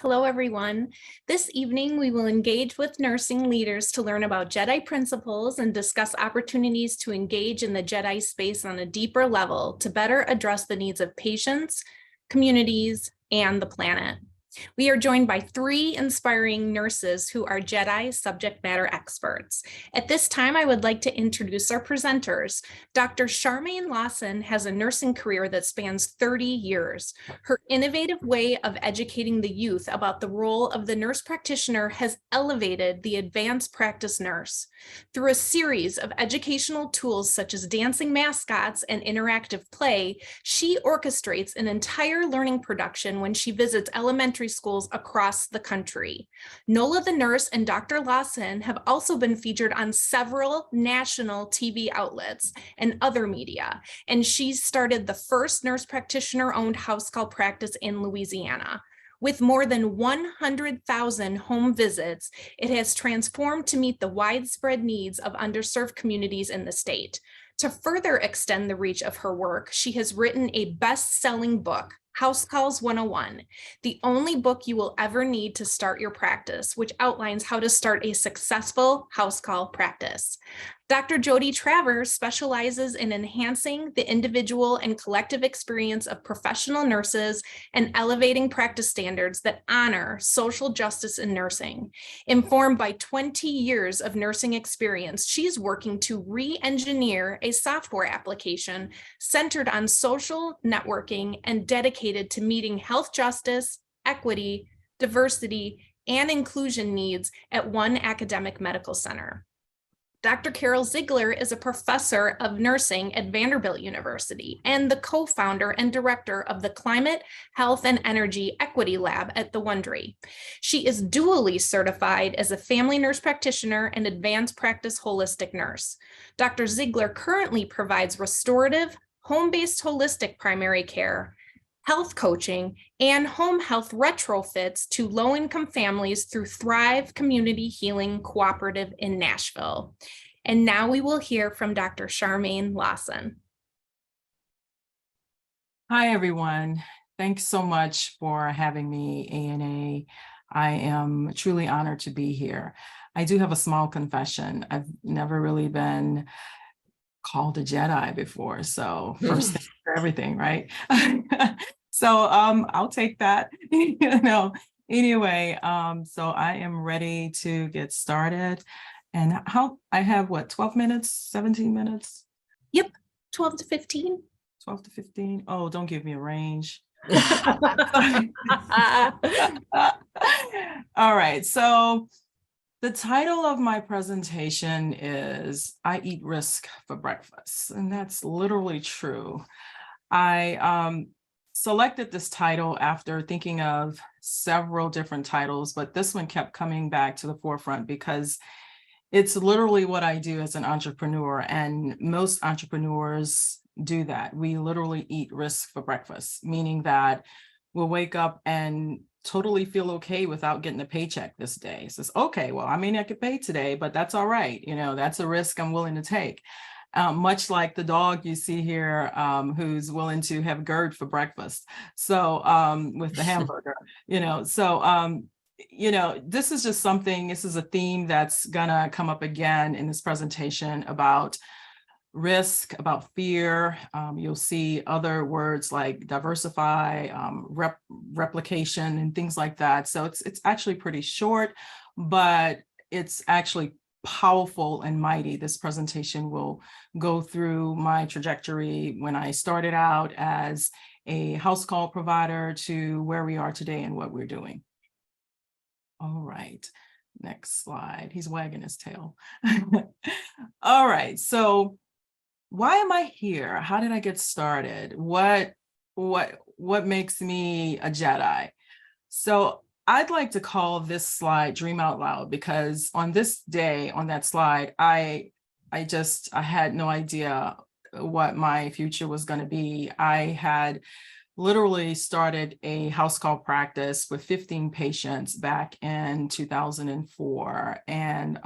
Hello, everyone. This evening, we will engage with nursing leaders to learn about Jedi principles and discuss opportunities to engage in the Jedi space on a deeper level to better address the needs of patients, communities, and the planet. We are joined by three inspiring nurses who are Jedi subject matter experts. At this time, I would like to introduce our presenters. Dr. Charmaine Lawson has a nursing career that spans 30 years. Her innovative way of educating the youth about the role of the nurse practitioner has elevated the advanced practice nurse. Through a series of educational tools such as dancing mascots and interactive play, she orchestrates an entire learning production when she visits elementary schools across the country. Nola the nurse and Dr. Lawson have also been featured on several national TV outlets and other media, and she started the first nurse practitioner-owned house call practice in Louisiana. With more than 100,000 home visits, it has transformed to meet the widespread needs of underserved communities in the state. To further extend the reach of her work, she has written a best-selling book, House Calls 101, the only book you will ever need to start your practice, which outlines how to start a successful house call practice. Dr. Jody Travers specializes in enhancing the individual and collective experience of professional nurses and elevating practice standards that honor social justice in nursing. Informed by 20 years of nursing experience, she's working to re-engineer a software application centered on social networking and dedicated to meeting health justice, equity, diversity, and inclusion needs at one academic medical center. Dr. Carol Ziegler is a professor of nursing at Vanderbilt University and the co-founder and director of the Climate, Health, and Energy Equity Lab at the Wondery. She is dually certified as a family nurse practitioner and advanced practice holistic nurse. Dr. Ziegler currently provides restorative, home-based holistic primary care, health coaching, and home health retrofits to low-income families through Thrive Community Healing Cooperative in Nashville. And now we will hear from Dr. Charmaine Lawson. Hi, everyone. Thanks so much for having me, ANA. I am truly honored to be here. I do have a small confession. I've never really been called a Jedi before, so first thing for everything, right? So I'll take that. Anyway, so I am ready to get started. And I have 12 minutes, 17 minutes? Yep, 12 to 15. 12 to 15. Oh, don't give me a range. All right, so the title of my presentation is I Eat Risk for Breakfast, and that's literally true. I selected this title after thinking of several different titles, but this one kept coming back to the forefront because it's literally what I do as an entrepreneur, and most entrepreneurs do that. We literally eat risk for breakfast, meaning that we'll wake up and totally feel okay without getting a paycheck this day. It says, okay, well, I may not get paid today, but that's all right. That's a risk I'm willing to take. Much like the dog you see here, who's willing to have GERD for breakfast. So with the hamburger, this is just something, this is a theme that's gonna come up again in this presentation about risk, about fear. You'll see other words like diversify, replication, and things like that. So it's actually pretty short, but it's actually powerful and mighty. This presentation will go through my trajectory when I started out as a house call provider to where we are today and what we're doing. All right, next slide. He's wagging his tail. All right, so why am I here? How did I get started? What makes me a Jedi? So I'd like to call this slide Dream Out Loud, because on this day, on that slide, I had no idea what my future was going to be. I had literally started a house call practice with 15 patients back in 2004. And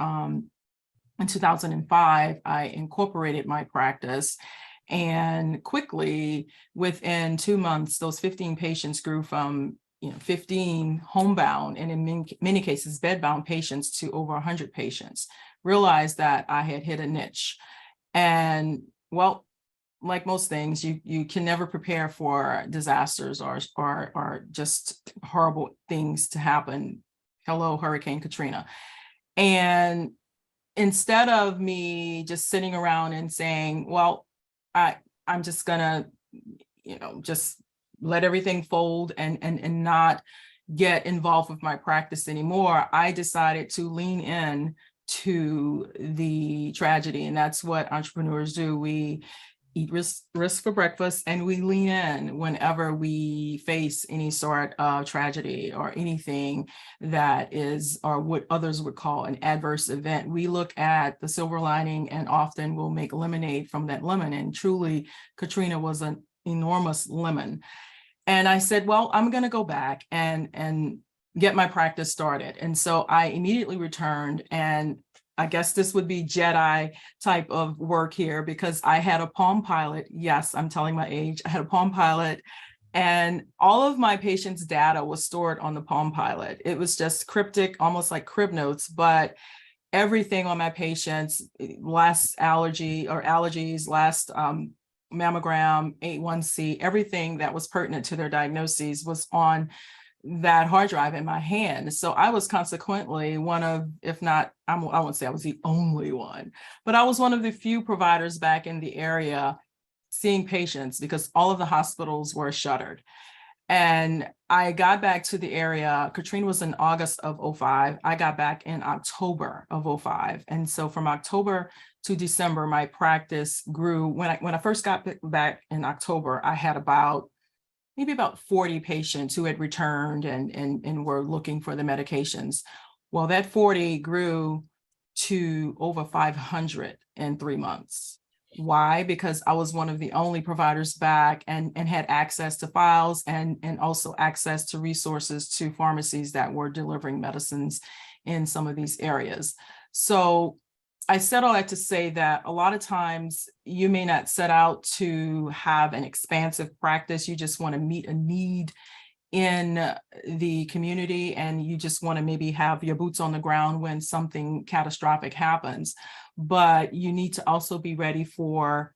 in 2005, I incorporated my practice. And quickly, within 2 months, those 15 patients grew from 15 homebound and in many cases bedbound patients to over 100 patients, realized that I had hit a niche. And well, like most things, you can never prepare for disasters or just horrible things to happen. Hello, Hurricane Katrina. And instead of me just sitting around and saying, well, I'm just gonna, just let everything fold and not get involved with my practice anymore, I decided to lean in to the tragedy. And that's what entrepreneurs do. We eat risk for breakfast, and we lean in whenever we face any sort of tragedy or anything that is, or what others would call an adverse event. We look at the silver lining and often we'll make lemonade from that lemon. And truly, Katrina was an enormous lemon. And I said, well, I'm going to go back and get my practice started. And so I immediately returned, and I guess this would be Jedi type of work here, because I had a Palm Pilot. Yes, I'm telling my age. I had a Palm Pilot, and all of my patients' data was stored on the Palm Pilot. It was just cryptic, almost like crib notes, but everything on my patients, last allergy or allergies, last mammogram, A1C, everything that was pertinent to their diagnoses was on that hard drive in my hand. So I was consequently one of, if not, I won't say I was the only one, but I was one of the few providers back in the area seeing patients, because all of the hospitals were shuttered. And I got back to the area. Katrina was in August of 05. I got back in October of 05. And so from October to December, my practice grew. When I first got back in October, I had maybe about 40 patients who had returned and were looking for the medications. Well, that 40 grew to over 500 in 3 months. Why? Because I was one of the only providers back and had access to files and also access to resources to pharmacies that were delivering medicines in some of these areas. So I said all that to say that a lot of times you may not set out to have an expansive practice. You just want to meet a need in the community, and you just want to maybe have your boots on the ground when something catastrophic happens. But you need to also be ready for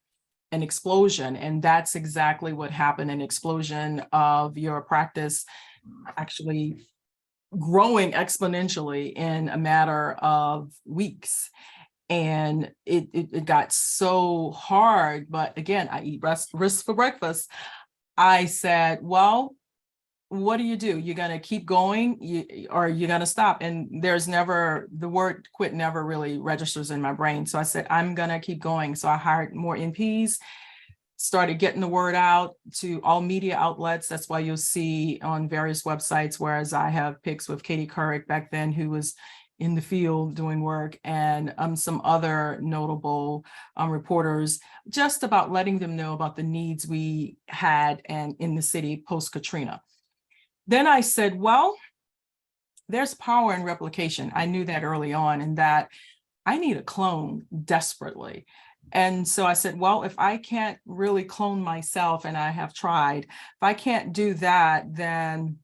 an explosion. And that's exactly what happened, an explosion of your practice actually growing exponentially in a matter of weeks. And it got so hard. But again, I eat risk for breakfast. I said, well, what do? You're going to keep going, or you're going to stop? And there's never, the word quit never really registers in my brain. So I said, I'm going to keep going. So I hired more NPs, started getting the word out to all media outlets. That's why you'll see on various websites, whereas I have pics with Katie Couric back then, who was in the field doing work, and some other notable reporters, just about letting them know about the needs we had and in the city post-Katrina. Then I said, well, there's power in replication. I knew that early on, and that I need a clone desperately. And so I said, well, if I can't really clone myself, and I have tried, if I can't do that, then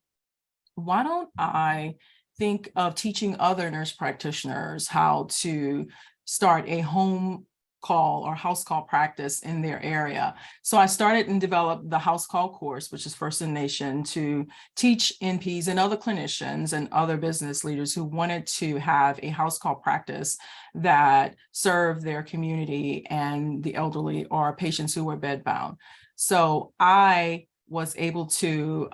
why don't I think of teaching other nurse practitioners how to start a home call or house call practice in their area. So I started and developed the house call course, which is first in the nation, to teach NPs and other clinicians and other business leaders who wanted to have a house call practice that served their community and the elderly or patients who were bedbound. So I was able to,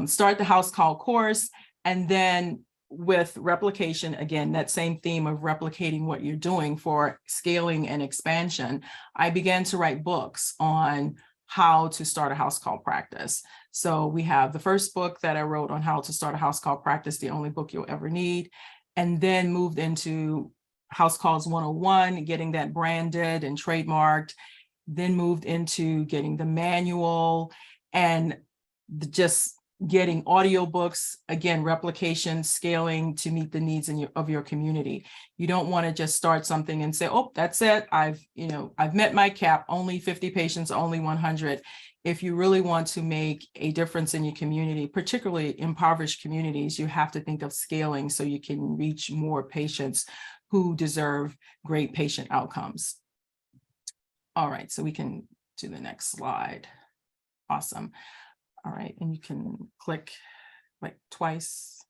start the house call course. And then with replication, again, that same theme of replicating what you're doing for scaling and expansion, I began to write books on how to start a house call practice. So we have the first book that I wrote on how to start a house call practice, the only book you'll ever need, and then moved into House Calls 101, getting that branded and trademarked, then moved into getting the manual and just getting audiobooks, again, replication, scaling to meet the needs of your community. You don't want to just start something and say, oh, that's it. I've met my cap, only 50 patients, only 100. if you really want to make a difference in your community, particularly impoverished communities, you have to think of scaling so you can reach more patients who deserve great patient outcomes. All right, so we can do the next slide. Awesome. All right, and you can click like twice.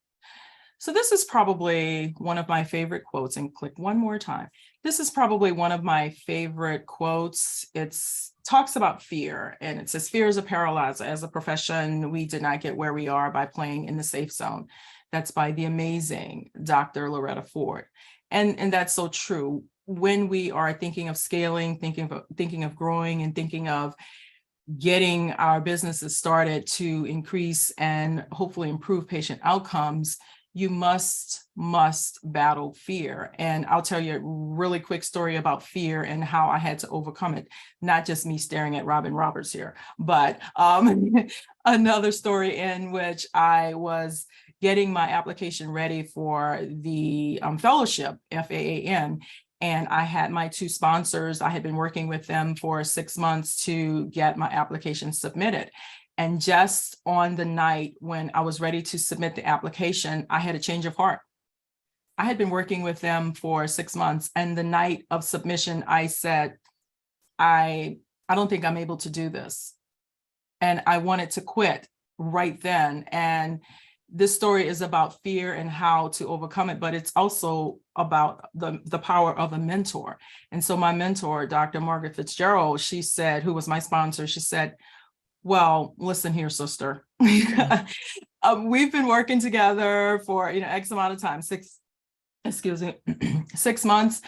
So this is probably one of my favorite quotes, and click one more time. This is probably one of my favorite quotes. It's talks about fear, and it says, fear is a paralyzer. As a profession, we did not get where we are by playing in the safe zone. That's by the amazing Dr. Loretta Ford. And that's so true. When we are thinking of scaling, thinking of growing, and thinking of getting our businesses started to increase and hopefully improve patient outcomes, you must battle fear. And I'll tell you a really quick story about fear and how I had to overcome it. Not just me staring at Robin Roberts here, but another story in which I was getting my application ready for the fellowship, FAAN. And I had my two sponsors. I had been working with them for 6 months to get my application submitted. And just on the night when I was ready to submit the application, I had a change of heart. I had been working with them for 6 months, and the night of submission, I said, I don't think I'm able to do this. And I wanted to quit right then. And this story is about fear and how to overcome it, but it's also about the power of a mentor. And so my mentor, Dr. Margaret Fitzgerald, she said, who was my sponsor, she said, well, listen here, sister. We've been working together for, X amount of time, 6 months.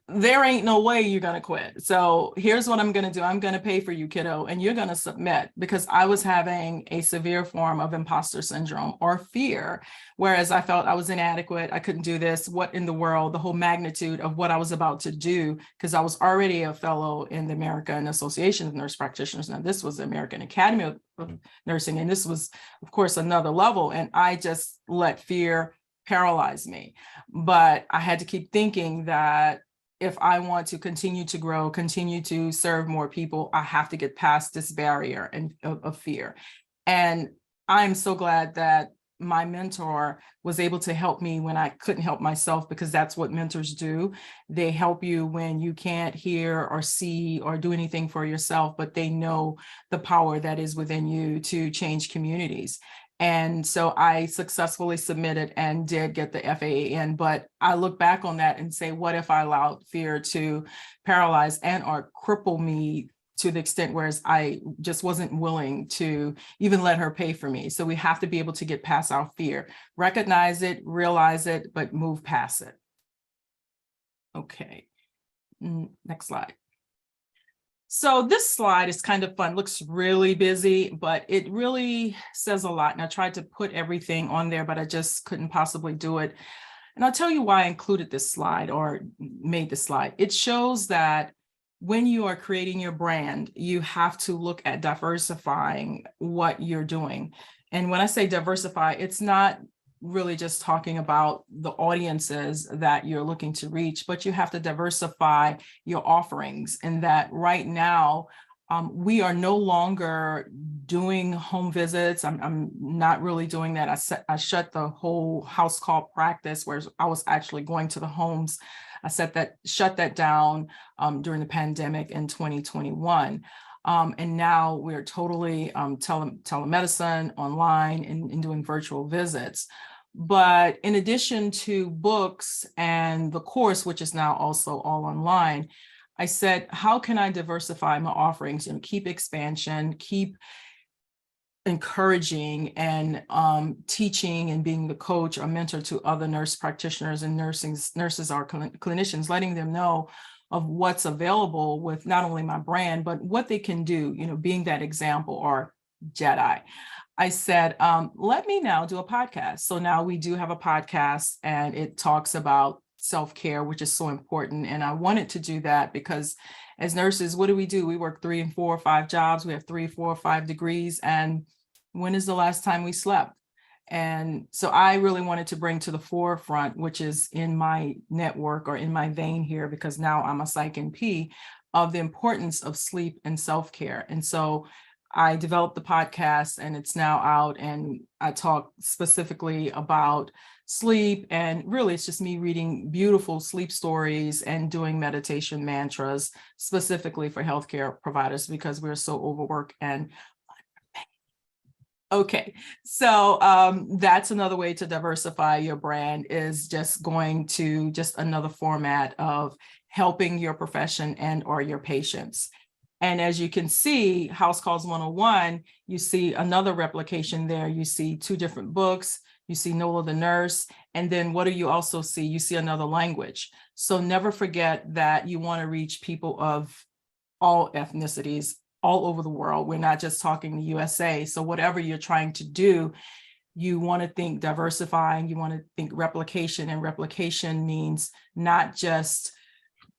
There ain't no way you're going to quit. So here's what I'm going to do. I'm going to pay for you, kiddo, and you're going to submit, because I was having a severe form of imposter syndrome or fear, whereas I felt I was inadequate. I couldn't do this. What in the world, the whole magnitude of what I was about to do, because I was already a fellow in the American Association of Nurse Practitioners. Now, this was the American Academy of Nursing, and this was, of course, another level. And I just let fear paralyze me. But I had to keep thinking that if I want to continue to grow, continue to serve more people, I have to get past this barrier of fear. And I'm so glad that my mentor was able to help me when I couldn't help myself, because that's what mentors do. They help you when you can't hear or see or do anything for yourself, but they know the power that is within you to change communities. And so I successfully submitted and did get the FAAN, but I look back on that and say, what if I allowed fear to paralyze and or cripple me to the extent whereas I just wasn't willing to even let her pay for me? So we have to be able to get past our fear, recognize it, realize it, but move past it. Okay, next slide. So this slide is kind of fun, looks really busy, but it really says a lot. And I tried to put everything on there, but I just couldn't possibly do it. And I'll tell you why I included this slide or made this slide. It shows that when you are creating your brand, you have to look at diversifying what you're doing. And when I say diversify, it's not really just talking about the audiences that you're looking to reach, but you have to diversify your offerings. And that right now, we are no longer doing home visits. I'm not really doing that. I shut the whole house call practice, where I was actually going to the homes. I shut that down during the pandemic in 2021. And now we're totally telemedicine, online, and doing virtual visits. But in addition to books and the course, which is now also all online, I said, how can I diversify my offerings and keep expansion, keep encouraging and teaching and being the coach or mentor to other nurse practitioners and nurses or clinicians, letting them know of what's available with not only my brand, but what they can do, being that example or Jedi. I said, let me now do a podcast. So now we do have a podcast, and it talks about self-care, which is so important. And I wanted to do that because as nurses, what do? We work 3 and 4 or 5 jobs. We have 3, 4, or 5 degrees. And when is the last time we slept? And so I really wanted to bring to the forefront, which is in my network or in my vein here, because now I'm a psych NP, of the importance of sleep and self-care. And so I developed the podcast and it's now out, and I talk specifically about sleep, and really it's just me reading beautiful sleep stories and doing meditation mantras specifically for healthcare providers because we're so overworked and okay. So that's another way to diversify your brand, is just going to just another format of helping your profession and or your patients. And as you can see, House Calls 101, you see another replication there. You see two different books. You see Nola the Nurse. And then what do you also see? You see another language. So never forget that you want to reach people of all ethnicities all over the world. We're not just talking the USA. So whatever you're trying to do, you want to think diversifying, you want to think replication, and replication means not just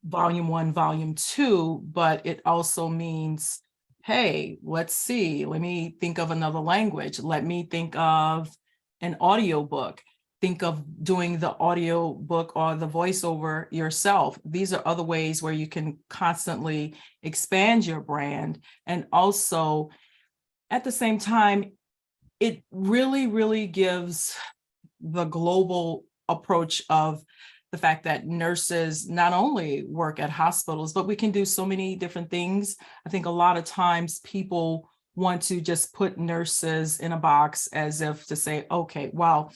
volume 1, volume 2, but it also means, hey, let's see, let me think of another language. Let me think of an audio book. Think of doing the audio book or the voiceover yourself. These are other ways where you can constantly expand your brand. And also at the same time, it really, really gives the global approach of the fact that nurses not only work at hospitals, but we can do so many different things. I think a lot of times people want to just put nurses in a box as if to say, okay, well,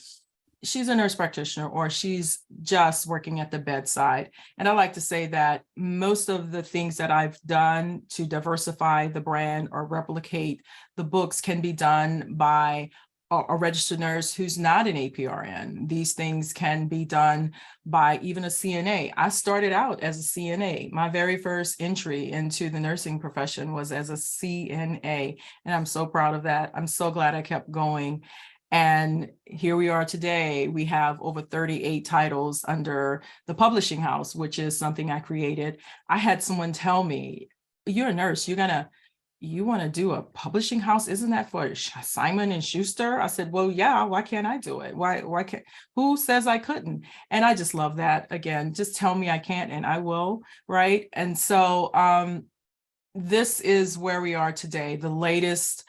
she's a nurse practitioner or she's just working at the bedside. And I like to say that most of the things that I've done to diversify the brand or replicate the books can be done by a registered nurse who's not an APRN. These things can be done by even a CNA. I started out as a CNA. My very first entry into the nursing profession was as a CNA, and I'm so proud of that. I'm so glad I kept going. And here we are today. We have over 38 titles under the publishing house, which is something I created. I had someone tell me, you're a nurse, you want to do a publishing house? Isn't that for Simon and Schuster? I said, well, yeah, why can't I do it? Why can't, who says I couldn't? And I just love that. Again, just tell me I can't and I will, right? And so this is where we are today. The latest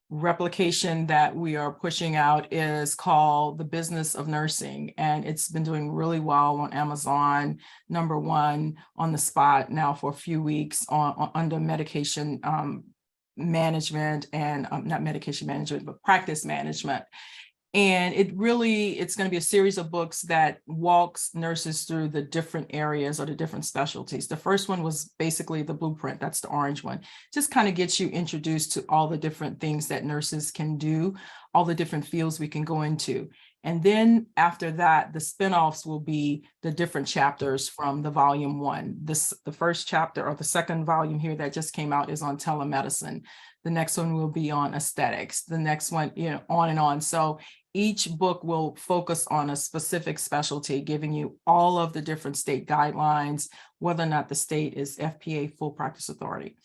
replication that we are pushing out is called The Business of Nursing, and it's been doing really well on Amazon, #1 on the spot now for a few weeks on under medication management and not medication management, but practice management. And it's going to be a series of books that walks nurses through the different areas or the different specialties. The first one was basically the blueprint. That's the orange one. Just kind of gets you introduced to all the different things that nurses can do, all the different fields we can go into. And then after that, the spinoffs will be the different chapters from the volume 1. The first chapter or the second volume here that just came out is on telemedicine. The next one will be on aesthetics. The next one, on and on. So each book will focus on a specific specialty, giving you all of the different state guidelines, whether or not the state is FPA, full practice authority,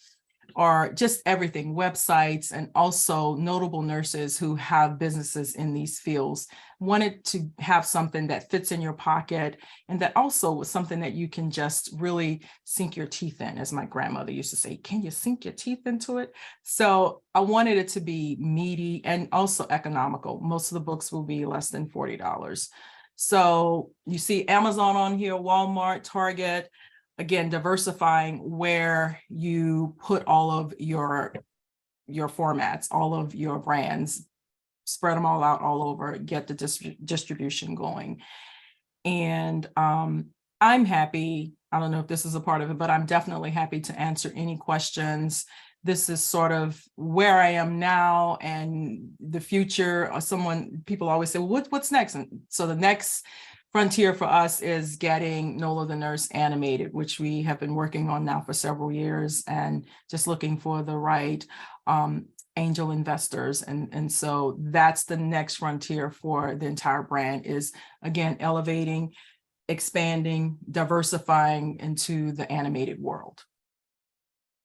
or just everything, websites, and also notable nurses who have businesses in these fields. Wanted to have something that fits in your pocket and that also was something that you can just really sink your teeth in, as my grandmother used to say, can you sink your teeth into it? So I wanted it to be meaty and also economical. Most of the books will be less than $40. So you see Amazon on here, Walmart, Target. Again, diversifying where you put all of your formats, all of your brands, spread them all out all over, get the distribution going. And I'm happy. I don't know if this is a part of it, but I'm definitely happy to answer any questions. This is sort of where I am now and the future. People always say, well, what's next? And so the next frontier for us is getting Nola the Nurse animated, which we have been working on now for several years and just looking for the right angel investors. And so that's the next frontier for the entire brand, is again, elevating, expanding, diversifying into the animated world.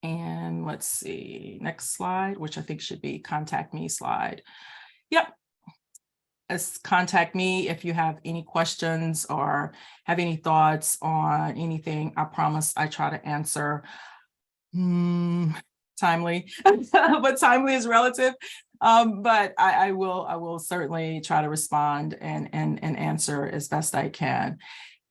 And let's see, next slide, which I think should be contact me slide. Yep. Contact me if you have any questions or have any thoughts on anything. I promise I try to answer Timely, but timely is relative. But I will certainly try to respond and answer as best I can.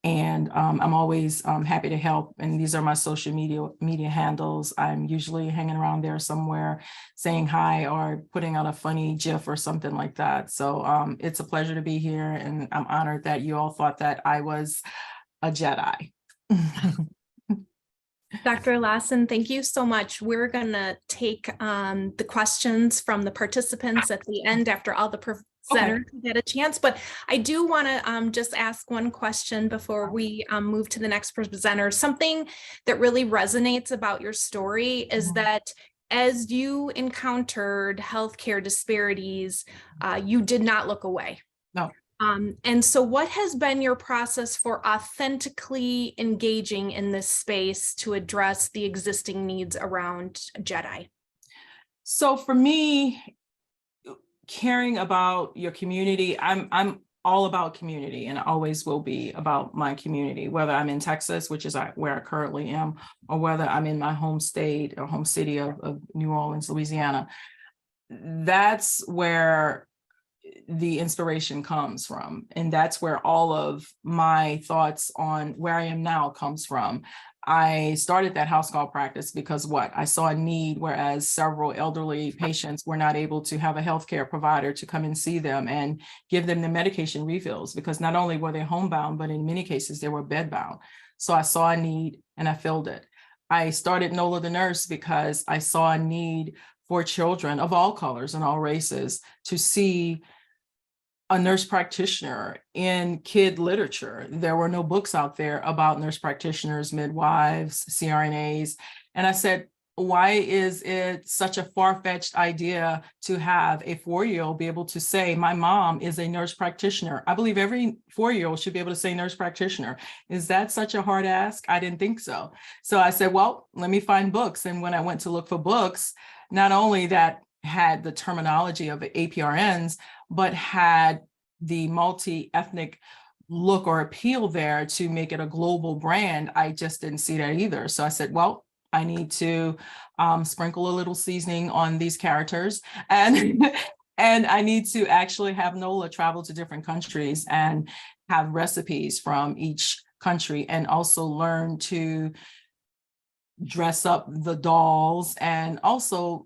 And I'm always happy to help. And these are my social media handles. I'm usually hanging around there somewhere saying hi or putting out a funny GIF or something like that. So it's a pleasure to be here. And I'm honored that you all thought that I was a Jedi. Dr. Lassen, thank you so much. We're going to take the questions from the participants at the end after all the presenters get a chance. But I do want to just ask one question before we move to the next presenter. Something that really resonates about your story is that as you encountered healthcare disparities, you did not look away. No. And so what has been your process for authentically engaging in this space to address the existing needs around Jedi? So for me, caring about your community, I'm all about community and always will be about my community, whether I'm in Texas, which is where I currently am, or whether I'm in my home state or home city of New Orleans, Louisiana. That's where the inspiration comes from. And that's where all of my thoughts on where I am now comes from. I started that house call practice because I saw a need, whereas several elderly patients were not able to have a healthcare provider to come and see them and give them the medication refills, because not only were they homebound, but in many cases they were bedbound. So I saw a need and I filled it. I started NOLA the Nurse because I saw a need for children of all colors and all races to see a nurse practitioner in kid literature. There were no books out there about nurse practitioners, midwives, CRNAs. And I said, why is it such a far-fetched idea to have a 4-year-old be able to say, my mom is a nurse practitioner? I believe every 4-year-old should be able to say nurse practitioner. Is that such a hard ask? I didn't think so. So I said, well, let me find books. And when I went to look for books, not only that had the terminology of APRNs, but had the multi-ethnic look or appeal there to make it a global brand, I just didn't see that either. So I said, well, I need to sprinkle a little seasoning on these characters, and and I need to actually have NOLA travel to different countries and have recipes from each country, and also learn to dress up the dolls, and also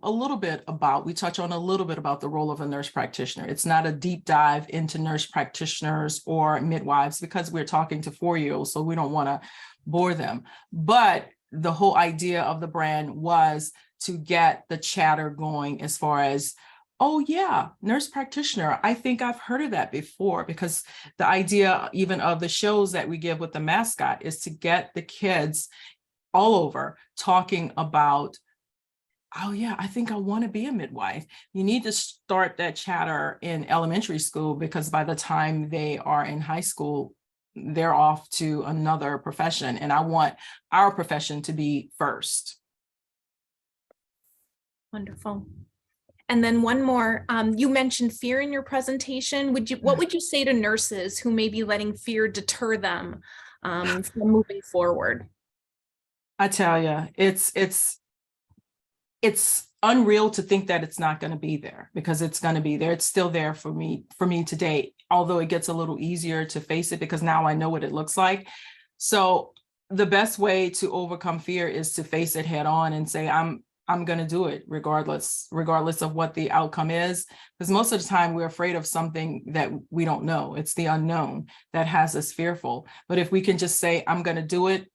we touch on a little bit about the role of a nurse practitioner. It's not a deep dive into nurse practitioners or midwives because we're talking to 4-year-olds, so we don't want to bore them. But the whole idea of the brand was to get the chatter going as far as, oh yeah, nurse practitioner. I think I've heard of that before, because the idea even of the shows that we give with the mascot is to get the kids all over talking about, oh yeah, I think I want to be a midwife. You need to start that chatter in elementary school, because by the time they are in high school, they're off to another profession. And I want our profession to be first. Wonderful. And then one more, you mentioned fear in your presentation. What would you say to nurses who may be letting fear deter them from moving forward? I tell you, it's unreal to think that it's not going to be there, because it's going to be there. It's still there for me today, although it gets a little easier to face it because now I know what it looks like. So the best way to overcome fear is to face it head on and say, I'm going to do it regardless of what the outcome is, because most of the time we're afraid of something that we don't know. It's the unknown that has us fearful. But if we can just say, I'm going to do it,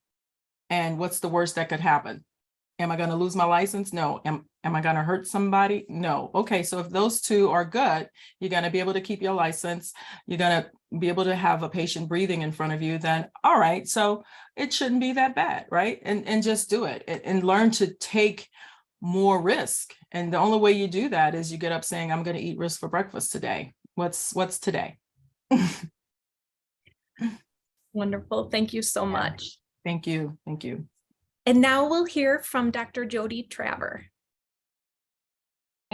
and what's the worst that could happen? Am I going to lose my license? No. Am I going to hurt somebody? No. Okay, so if those two are good, you're going to be able to keep your license. You're going to be able to have a patient breathing in front of you. Then, all right, so it shouldn't be that bad, right? And just do it and learn to take more risk. And the only way you do that is you get up saying, I'm going to eat risk for breakfast today. What's today? Wonderful. Thank you so much. Thank you. Thank you. And now we'll hear from Dr. Jody Traver.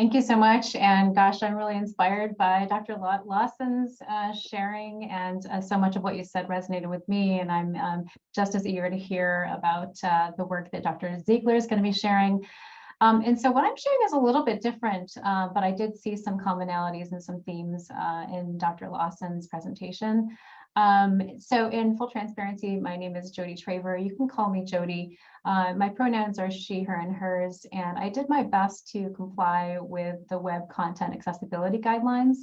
Thank you so much. And gosh, I'm really inspired by Dr. Lawson's sharing, and so much of what you said resonated with me. And I'm just as eager to hear about the work that Dr. Ziegler is going to be sharing. And so what I'm sharing is a little bit different, but I did see some commonalities and some themes in Dr. Lawson's presentation. So in full transparency, my name is Jody Traver. You can call me Jody. My pronouns are she, her, and hers, and I did my best to comply with the web content accessibility guidelines.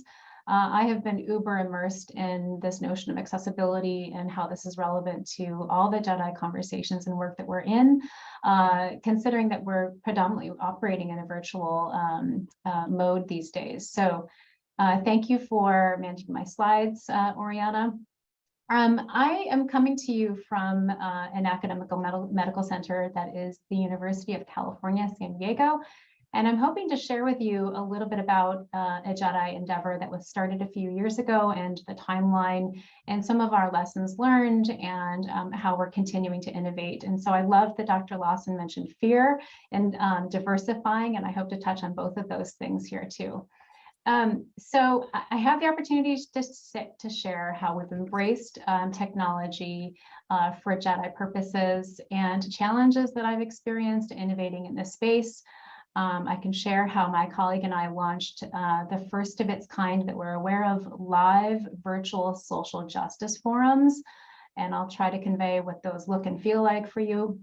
I have been uber immersed in this notion of accessibility and how this is relevant to all the JEDI conversations and work that we're in, considering that we're predominantly operating in a virtual mode these days. So thank you for managing my slides, Oriana. I am coming to you from an academic medical center that is the University of California, San Diego. And I'm hoping to share with you a little bit about a JEDI endeavor that was started a few years ago, and the timeline and some of our lessons learned, and how we're continuing to innovate. And so I love that Dr. Lawson mentioned fear and diversifying, and I hope to touch on both of those things here too. So I have the opportunity to share how we've embraced technology for JEDI purposes and challenges that I've experienced innovating in this space. I can share how my colleague and I launched the first of its kind that we're aware of live virtual social justice forums. And I'll try to convey what those look and feel like for you.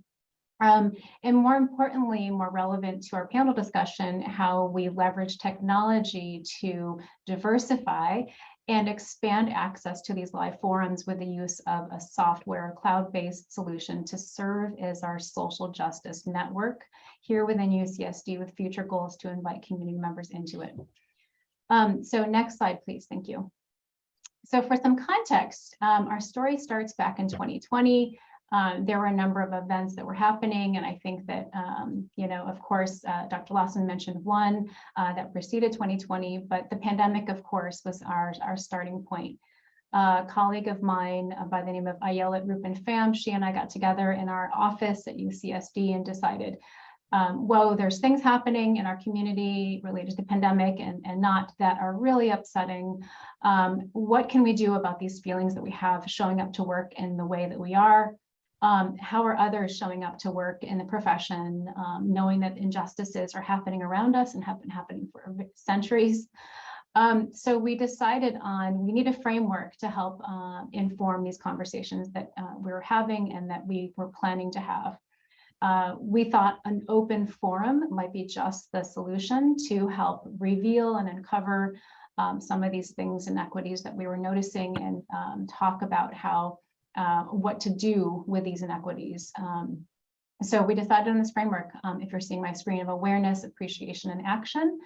And more importantly, more relevant to our panel discussion, how we leverage technology to diversify and expand access to these live forums with the use of a software cloud-based solution to serve as our social justice network here within UCSD, with future goals to invite community members into it. So next slide, please. Thank you. So for some context, our story starts back in 2020. There were a number of events that were happening, and I think that, you know, of course, Dr. Lawson mentioned one that preceded 2020, but the pandemic, of course, was our starting point. A colleague of mine by the name of Ayelet Rupin Pham, she and I got together in our office at UCSD and decided, whoa, there's things happening in our community related to the pandemic and not that are really upsetting. What can we do about these feelings that we have showing up to work in the way that we are? How are others showing up to work in the profession, knowing that injustices are happening around us and have been happening for centuries? So we decided we need a framework to help inform these conversations that we were having and that we were planning to have. We thought an open forum might be just the solution to help reveal and uncover some of these things, inequities that we were noticing, and talk about how what to do with these inequities. So we decided on this framework, if you're seeing my screen, of awareness, appreciation, and action.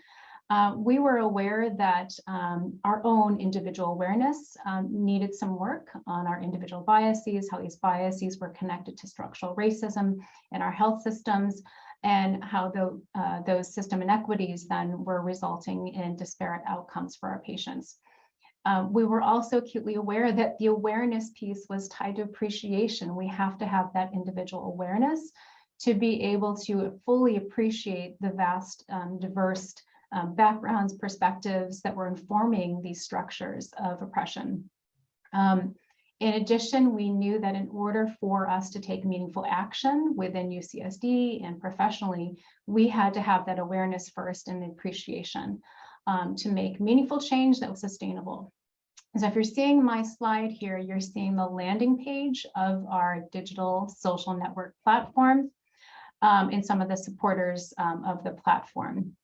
We were aware that our own individual awareness needed some work on our individual biases, how these biases were connected to structural racism in our health systems, and how those system inequities then were resulting in disparate outcomes for our patients. We were also acutely aware that the awareness piece was tied to appreciation. We have to have that individual awareness to be able to fully appreciate the vast, diverse backgrounds, perspectives that were informing these structures of oppression. In addition, we knew that in order for us to take meaningful action within UCSD and professionally, we had to have that awareness first and appreciation to make meaningful change that was sustainable. So if you're seeing my slide here, you're seeing the landing page of our digital social network platform and some of the supporters of the platform.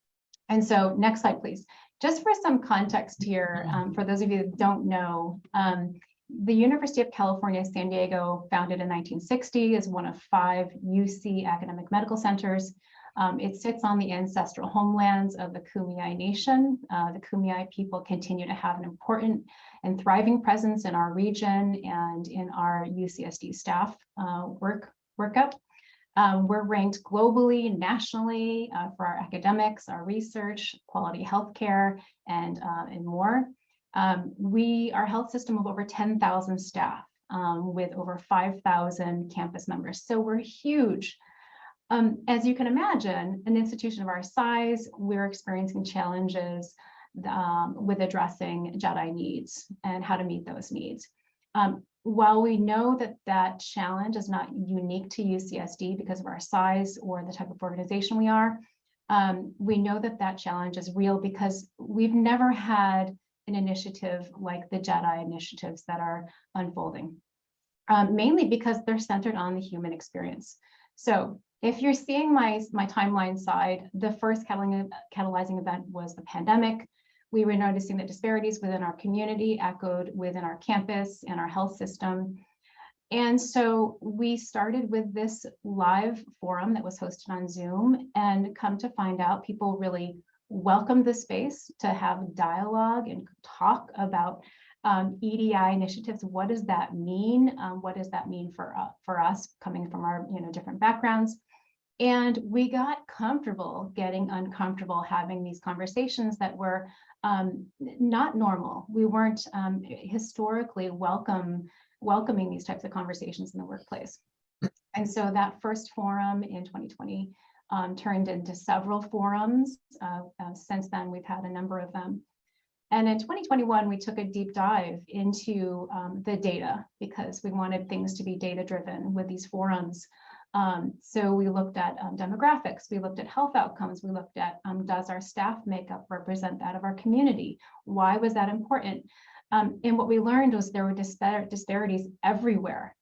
And so next slide, please. Just for some context here, for those of you that don't know, the University of California, San Diego, founded in 1960, is one of 5 UC academic medical centers. It sits on the ancestral homelands of the Kumeyaay Nation. The Kumeyaay people continue to have an important and thriving presence in our region and in our UCSD staff workup. We're ranked globally, nationally for our academics, our research, quality healthcare, and more. Our health system of over 10,000 staff with over 5,000 campus members. So we're huge. As you can imagine, an institution of our size, we're experiencing challenges with addressing Jedi needs and how to meet those needs. While we know that that challenge is not unique to UCSD because of our size or the type of organization we are, we know that that challenge is real because we've never had an initiative like the Jedi initiatives that are unfolding, mainly because they're centered on the human experience. So if you're seeing my timeline side, the first catalyzing event was the pandemic. We were noticing that disparities within our community echoed within our campus and our health system. And so we started with this live forum that was hosted on Zoom, and come to find out, people really welcomed the space to have dialogue and talk about EDI initiatives. What does that mean? What does that mean for us coming from our different backgrounds? And we got comfortable getting uncomfortable, having these conversations that were not normal. We weren't historically welcoming these types of conversations in the workplace. And so that first forum in 2020 turned into several forums. Since then, we've had a number of them. And in 2021, we took a deep dive into the data because we wanted things to be data-driven with these forums. So we looked at demographics, we looked at health outcomes, we looked at does our staff makeup represent that of our community? Why was that important? And what we learned was there were disparities everywhere.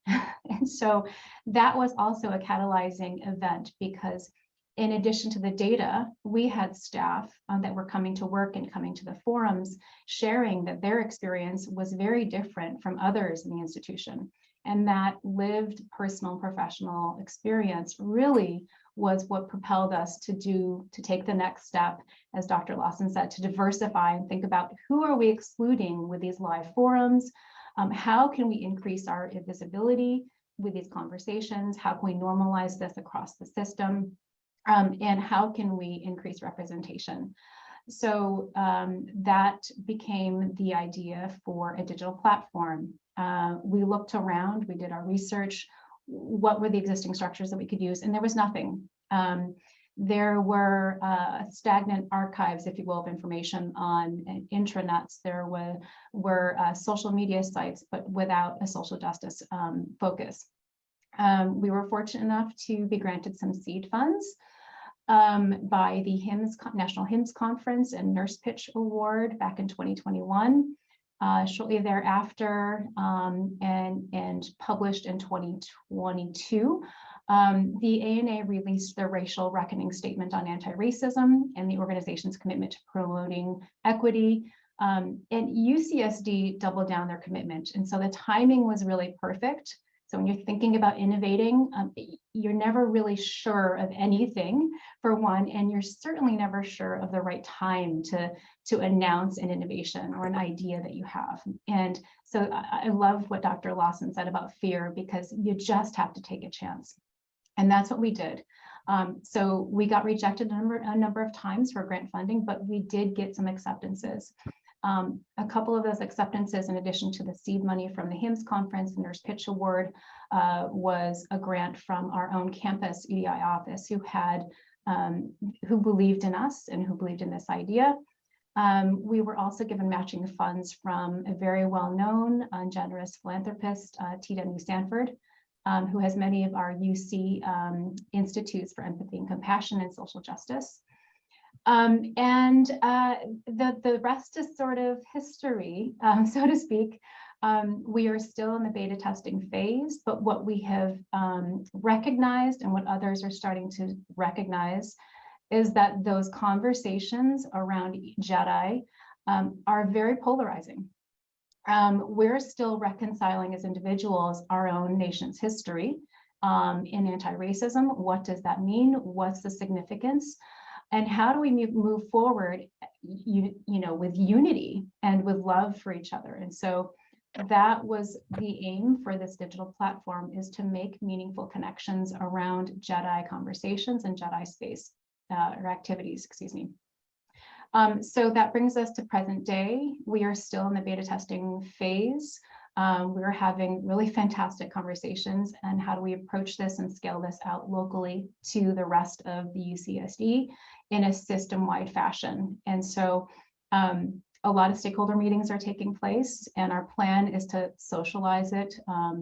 And so that was also a catalyzing event because in addition to the data, we had staff that were coming to work and coming to the forums, sharing that their experience was very different from others in the institution. And that lived personal and professional experience really was what propelled us to take the next step, as Dr. Lawson said, to diversify and think about who are we excluding with these live forums? How can we increase our visibility with these conversations? How can we normalize this across the system? And how can we increase representation? So that became the idea for a digital platform. We looked around, we did our research, what were the existing structures that we could use, and there was nothing. There were stagnant archives, if you will, of information on intranets. There were social media sites, but without a social justice focus. We were fortunate enough to be granted some seed funds by the National HIMSS Conference and Nurse Pitch Award back in 2021. Shortly thereafter, and published in 2022, the ANA released their Racial Reckoning Statement on Anti-Racism and the organization's commitment to promoting equity. And UCSD doubled down their commitment. And so the timing was really perfect. So when you're thinking about innovating, you're never really sure of anything, for one, and you're certainly never sure of the right time to announce an innovation or an idea that you have. And so I love what Dr. Lawson said about fear, because you just have to take a chance. And that's what we did. So we got rejected a number of times for grant funding, but we did get some acceptances. A couple of those acceptances, in addition to the seed money from the HIMSS Conference, the Nurse Pitch Award, was a grant from our own campus EDI office who believed in us and who believed in this idea. We were also given matching funds from a very well-known and generous philanthropist, T.W. Sanford, who has many of our UC institutes for empathy and compassion and social justice. The rest is sort of history, so to speak. We are still in the beta testing phase, but what we have recognized and what others are starting to recognize is that those conversations around Jedi are very polarizing. We're still reconciling as individuals our own nation's history in anti-racism. What does that mean? What's the significance? And how do we move forward, with unity and with love for each other? And so that was the aim for this digital platform, is to make meaningful connections around Jedi conversations and Jedi space or activities, excuse me. So that brings us to present day. We are still in the beta testing phase. We're having really fantastic conversations and how do we approach this and scale this out locally to the rest of the UCSD in a system-wide fashion. And so a lot of stakeholder meetings are taking place, and our plan is to socialize it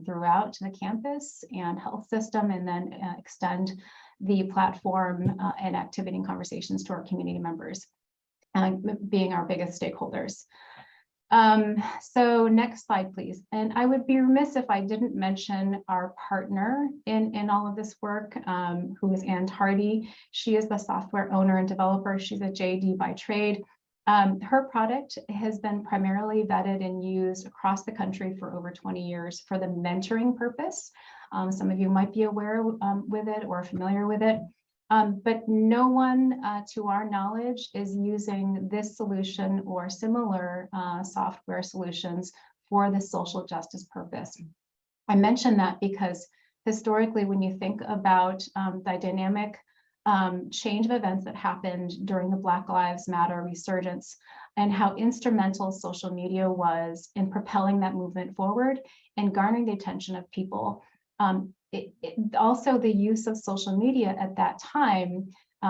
throughout the campus and health system, and then extend the platform and activity and conversations to our community members, being our biggest stakeholders. So next slide, please. And I would be remiss if I didn't mention our partner in all of this work, who is Ann Hardy. She is the software owner and developer. She's a JD by trade. Her product has been primarily vetted and used across the country for over 20 years for the mentoring purpose. Some of you might be aware with it or familiar with it. But no one, to our knowledge, is using this solution or similar software solutions for the social justice purpose. I mention that because historically, when you think about the dynamic change of events that happened during the Black Lives Matter resurgence and how instrumental social media was in propelling that movement forward and garnering the attention of people. Also, the use of social media at that time,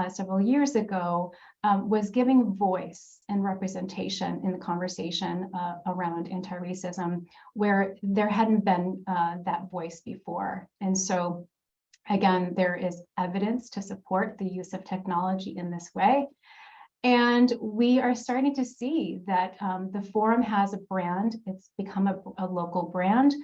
several years ago, was giving voice and representation in the conversation around anti-racism, where there hadn't been that voice before. And so, again, there is evidence to support the use of technology in this way. And we are starting to see that the forum has a brand. It's become a local brand.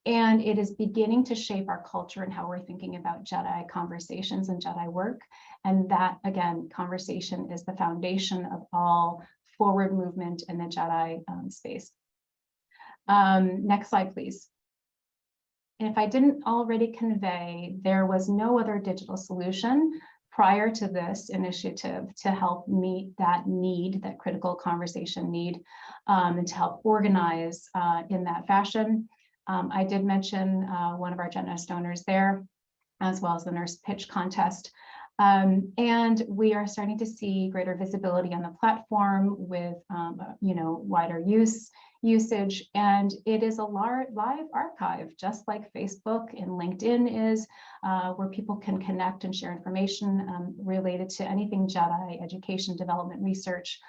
And it is beginning to shape our culture and how we're thinking about Jedi conversations and Jedi work. And that, again, conversation is the foundation of all forward movement in the Jedi space. Next slide, please. And if I didn't already convey, there was no other digital solution prior to this initiative to help meet that need, that critical conversation need, and to help organize in that fashion. I did mention one of our Gen-Ed donors there, as well as the nurse pitch contest. And we are starting to see greater visibility on the platform with wider usage. And it is a live archive, just like Facebook and LinkedIn is, where people can connect and share information related to anything Jedi, education, development, research.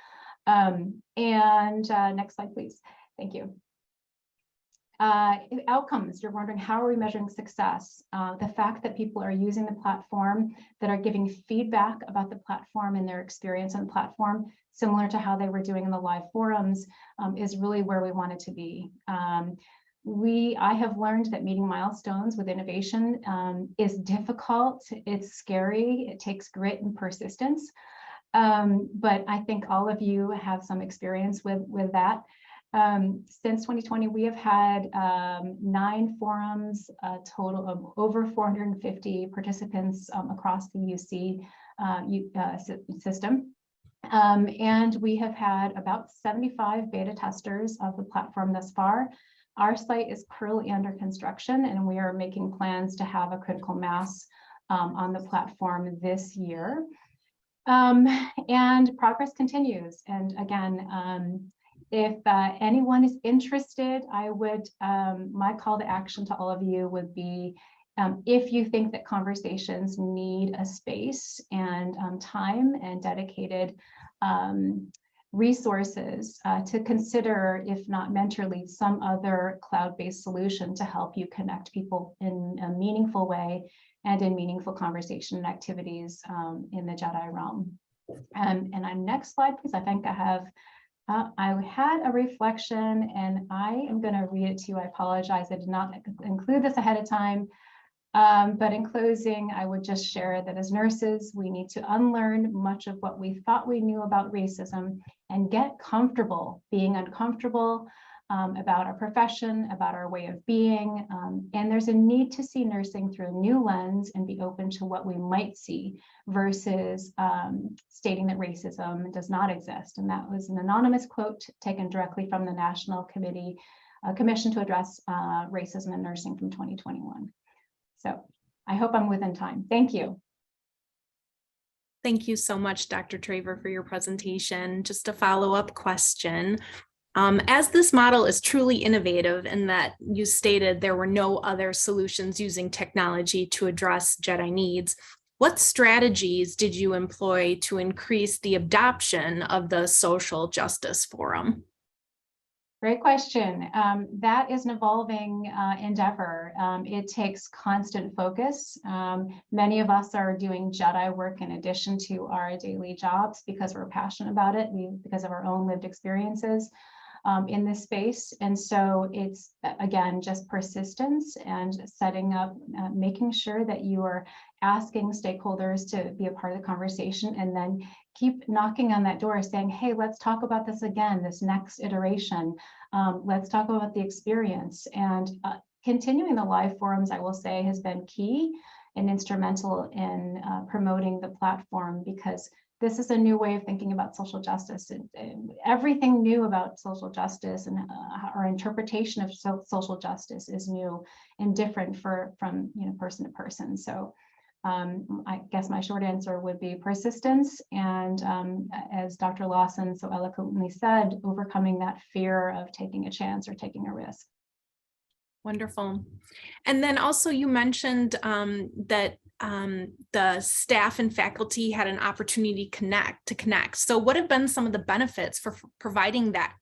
Next slide, please. Thank you. Outcomes, you're wondering, how are we measuring success? The fact that people are using the platform, that are giving feedback about the platform and their experience on the platform, similar to how they were doing in the live forums, is really where we want it to be. I have learned that meeting milestones with innovation is difficult, it's scary, it takes grit and persistence. But I think all of you have some experience with that. Since 2020, we have had 9 forums, a total of over 450 participants across the UC system. And we have had about 75 beta testers of the platform thus far. Our site is currently under construction, and we are making plans to have a critical mass on the platform this year. And progress continues. And again, if anyone is interested, I would, my call to action to all of you would be, if you think that conversations need a space and time and dedicated resources, to consider, if not mentorly, some other cloud-based solution to help you connect people in a meaningful way and in meaningful conversation and activities in the Jedi realm. And on next slide, please. I think I have I had a reflection, and I am going to read it to you. I apologize, I did not include this ahead of time. But in closing, I would just share that as nurses, we need to unlearn much of what we thought we knew about racism and get comfortable being uncomfortable about our profession, about our way of being. And there's a need to see nursing through a new lens and be open to what we might see versus stating that racism does not exist. And that was an anonymous quote taken directly from the National Commission to Address Racism in Nursing from 2021. So I hope I'm within time. Thank you. Thank you so much, Dr. Traver, for your presentation. Just a follow-up question. As this model is truly innovative in that you stated there were no other solutions using technology to address Jedi needs, what strategies did you employ to increase the adoption of the social justice forum? Great question. That is an evolving endeavor. It takes constant focus. Many of us are doing Jedi work in addition to our daily jobs because we're passionate about it, because of our own lived experiences in this space. And so it's, again, just persistence and setting up, making sure that you are asking stakeholders to be a part of the conversation, and then keep knocking on that door saying, hey, let's talk about this again, this next iteration. Let's talk about the experience. And continuing the live forums, I will say, has been key and instrumental in promoting the platform, because this is a new way of thinking about social justice. Everything new about social justice and our interpretation of social justice is new and different from person to person. So I guess my short answer would be persistence, and as Dr. Lawson so eloquently said, overcoming that fear of taking a chance or taking a risk. Wonderful. And then also you mentioned that the staff and faculty had an opportunity to connect. So what have been some of the benefits for providing that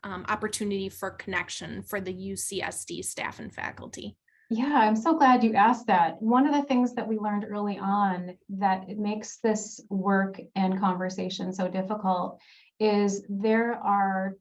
opportunity for connection for the UCSD staff and faculty? Yeah, I'm so glad you asked that. One of the things that we learned early on that it makes this work and conversation so difficult is there are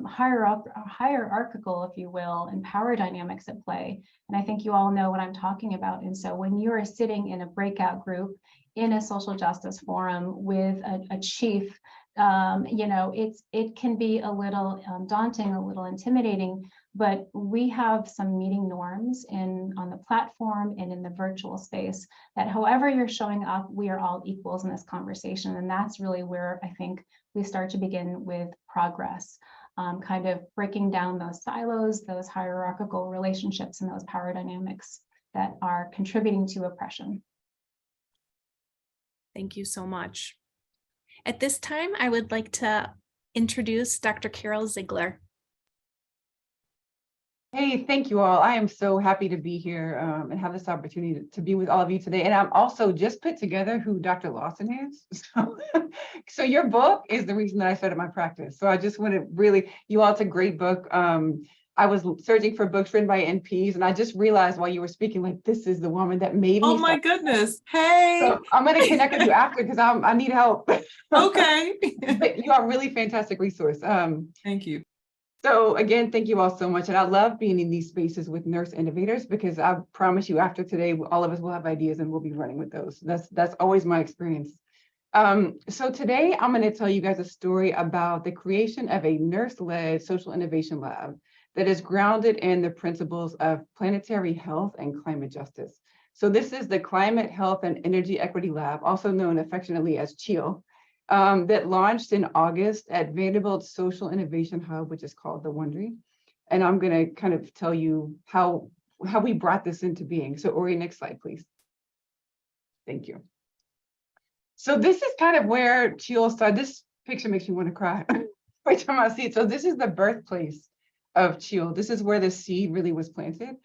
hierarchical, if you will, and power dynamics at play. And I think you all know what I'm talking about. And so when you are sitting in a breakout group in a social justice forum with a chief, it can be a little daunting, a little intimidating, but we have some meeting norms on the platform and in the virtual space that however you're showing up, we are all equals in this conversation. And that's really where I think we start to begin with progress, kind of breaking down those silos, those hierarchical relationships, and those power dynamics that are contributing to oppression. Thank you so much. At this time, I would like to introduce Dr. Carol Ziegler. Hey, thank you all. I am so happy to be here and have this opportunity to be with all of you today. And I'm also just put together who Dr. Lawson is. So your book is the reason that I started my practice. So I just want to really, you all, it's a great book. I was searching for books written by NPs, and I just realized while you were speaking, like, this is the woman that made me. Oh my goodness. Hey. So I'm going to connect with you after because I need help. Okay. But you are a really fantastic resource. Thank you. So again, thank you all so much. And I love being in these spaces with nurse innovators, because I promise you after today, all of us will have ideas and we'll be running with those. That's always my experience. So today I'm going to tell you guys a story about the creation of a nurse-led social innovation lab that is grounded in the principles of planetary health and climate justice. So this is the Climate, Health, and Energy Equity Lab, also known affectionately as CHEEL. That launched in August at Vanderbilt's Social Innovation Hub, which is called the Wondery. And I'm going to kind of tell you how we brought this into being. So Ori, next slide, please. Thank you. So this is kind of where CHEEL started. This picture makes me want to cry every time I see it. So this is the birthplace of CHEEL. This is where the seed really was planted.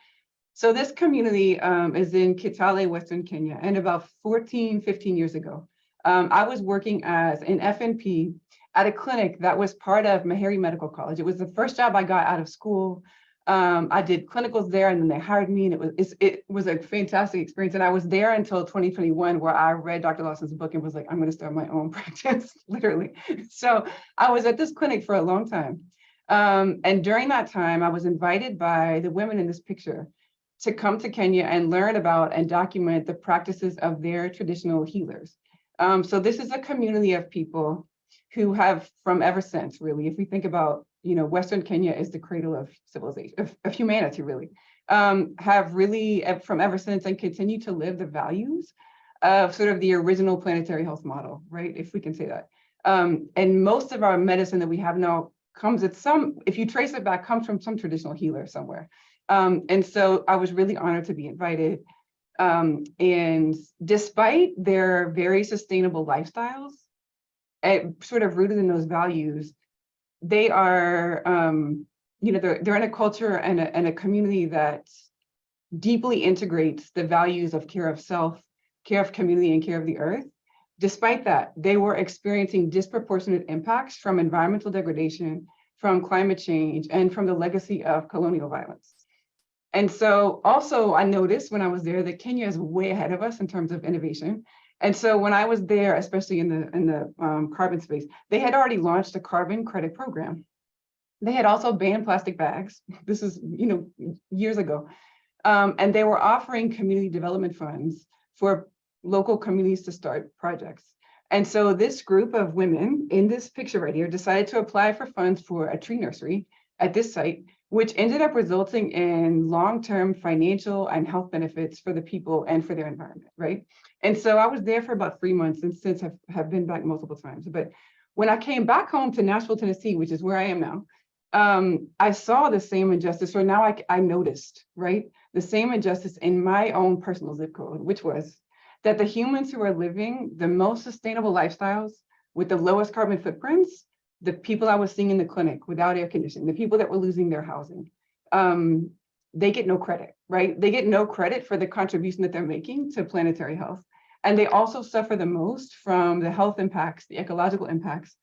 So this community is in Kitale, Western Kenya, and about 15 years ago, I was working as an FNP at a clinic that was part of Meharry Medical College. It was the first job I got out of school. I did clinicals there, and then they hired me, and it was a fantastic experience. And I was there until 2021, where I read Dr. Lawson's book and was like, I'm going to start my own practice, literally. So I was at this clinic for a long time. And during that time, I was invited by the women in this picture to come to Kenya and learn about and document the practices of their traditional healers. So this is a community of people who have, from ever since, really, if we think about, Western Kenya is the cradle of civilization, of humanity, really, have really, from ever since, and continue to live the values of sort of the original planetary health model, right, if we can say that. And most of our medicine that we have now comes at if you trace it back, comes from some traditional healer somewhere. And so I was really honored to be invited. And despite their very sustainable lifestyles, sort of rooted in those values, they are, they're in a culture and a community that deeply integrates the values of care of self, care of community, and care of the earth. Despite that, they were experiencing disproportionate impacts from environmental degradation, from climate change, and from the legacy of colonial violence. And so also I noticed when I was there that Kenya is way ahead of us in terms of innovation. And so when I was there, especially in the carbon space, they had already launched a carbon credit program. They had also banned plastic bags. This is, years ago. And they were offering community development funds for local communities to start projects. And so this group of women in this picture right here decided to apply for funds for a tree nursery at this site, which ended up resulting in long-term financial and health benefits for the people and for their environment, right? And so I was there for about 3 months and since have been back multiple times. But when I came back home to Nashville, Tennessee, which is where I am now, I saw the same injustice, or now I noticed, right? The same injustice in my own personal zip code, which was that the humans who are living the most sustainable lifestyles with the lowest carbon footprints, the people I was seeing in the clinic without air conditioning, the people that were losing their housing, they get no credit, right? They get no credit for the contribution that they're making to planetary health. And they also suffer the most from the health impacts, the ecological impacts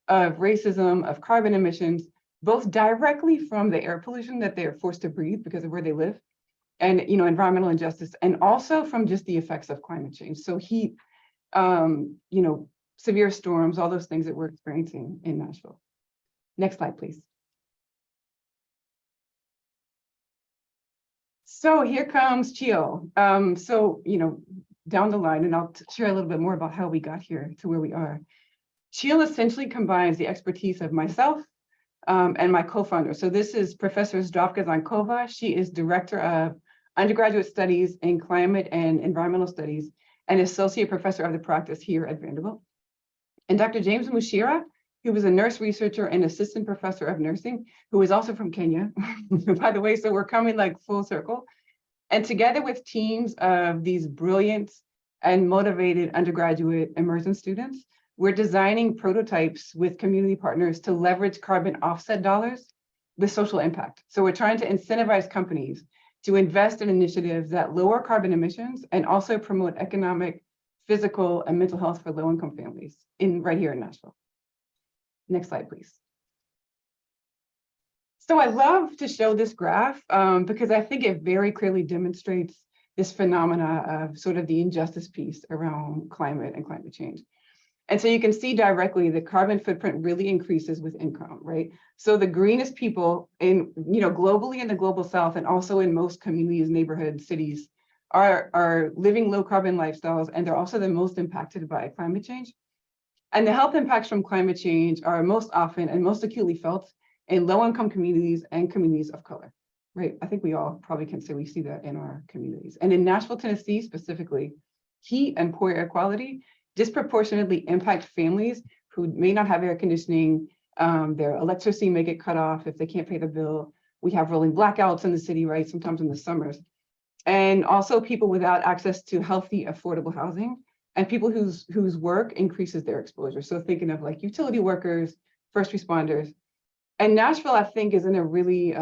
of racism, of carbon emissions, both directly from the air pollution that they're forced to breathe because of where they live, and environmental injustice, and also from just the effects of climate change. So heat, severe storms, all those things that we're experiencing in Nashville. Next slide, please. So here comes Chio. Down the line, and I'll share a little bit more about how we got here to where we are. Chio essentially combines the expertise of myself and my co-founder. So this is Professor Zdravka Zankova. She is Director of Undergraduate Studies in Climate and Environmental Studies and Associate Professor of the practice here at Vanderbilt. And Dr. James Mushira, who was a nurse researcher and assistant professor of nursing, who is also from Kenya, by the way, so we're coming like full circle. And together with teams of these brilliant and motivated undergraduate immersion students, we're designing prototypes with community partners to leverage carbon offset dollars with social impact. So we're trying to incentivize companies to invest in initiatives that lower carbon emissions and also promote economic, physical, and mental health for low-income families right here in Nashville. Next slide, please. So I love to show this graph because I think it very clearly demonstrates this phenomena of sort of the injustice piece around climate and climate change. And so you can see directly the carbon footprint really increases with income, right? So the greenest people globally in the global South and also in most communities, neighborhoods, cities are living low carbon lifestyles, and they're also the most impacted by climate change. And the health impacts from climate change are most often and most acutely felt in low-income communities and communities of color, right? I think we all probably can say we see that in our communities. And in Nashville, Tennessee specifically, heat and poor air quality disproportionately impact families who may not have air conditioning. Their electricity may get cut off if they can't pay the bill. We have rolling blackouts in the city, right? Sometimes in the summers. And also people without access to healthy, affordable housing, and people whose work increases their exposure. So thinking of like utility workers, first responders. And Nashville, I think, is in a really,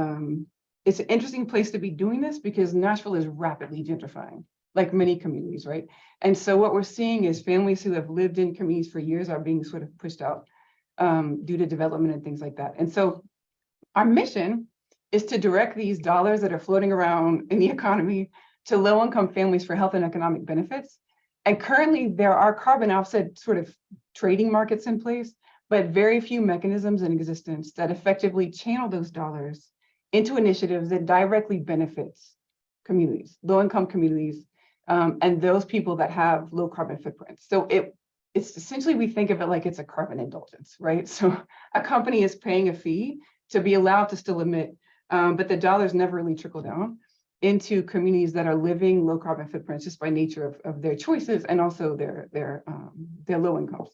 it's an interesting place to be doing this because Nashville is rapidly gentrifying, like many communities, right? And so what we're seeing is families who have lived in communities for years are being sort of pushed out due to development and things like that. And so our mission is to direct these dollars that are floating around in the economy to low-income families for health and economic benefits. And currently there are carbon offset sort of trading markets in place, but very few mechanisms in existence that effectively channel those dollars into initiatives that directly benefits communities, low-income communities, and those people that have low carbon footprints. So it's essentially, we think of it like it's a carbon indulgence, right? So a company is paying a fee to be allowed to still emit, but the dollars never really trickle down into communities that are living low carbon footprints just by nature of their choices and also their low incomes.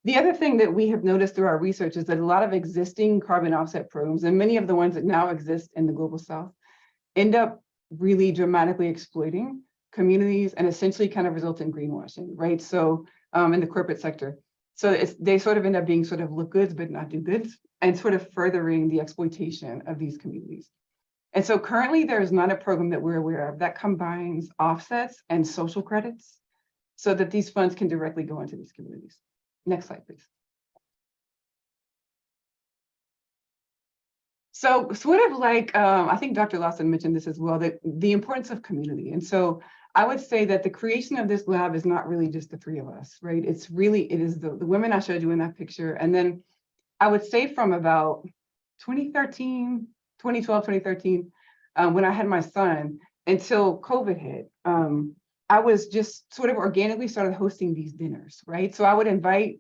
The other thing that we have noticed through our research is that a lot of existing carbon offset programs, and many of the ones that now exist in the global South, end up really dramatically exploiting communities and essentially kind of result in greenwashing, right? So in the corporate sector. So they sort of end up being sort of look goods, but not do goods, and sort of furthering the exploitation of these communities. And so currently there is not a program that we're aware of that combines offsets and social credits so that these funds can directly go into these communities. Next slide, please. So sort of like, I think Dr. Lawson mentioned this as well, that the importance of community. And so I would say that the creation of this lab is not really just the three of us, right? It is the women I showed you in that picture. And then I would say from about 2012, 2013, when I had my son, until COVID hit, I was just sort of organically started hosting these dinners, right? So I would invite,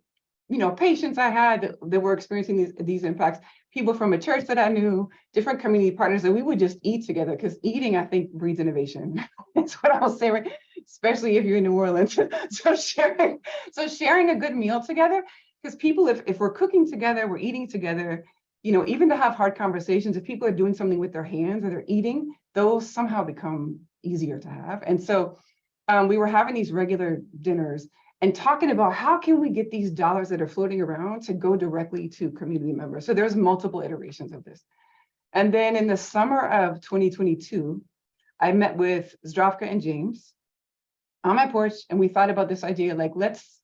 patients I had that were experiencing these impacts, people from a church that I knew, different community partners, and we would just eat together, because eating, I think, breeds innovation. That's what I'll say, right? Especially if you're in New Orleans. So sharing a good meal together, because people, if we're cooking together, we're eating together, even to have hard conversations, if people are doing something with their hands or they're eating, those somehow become easier to have. And so we were having these regular dinners and talking about how can we get these dollars that are floating around to go directly to community members. So there's multiple iterations of this. And then in the summer of 2022, I met with Zdravka and James on my porch, and we thought about this idea, like, let's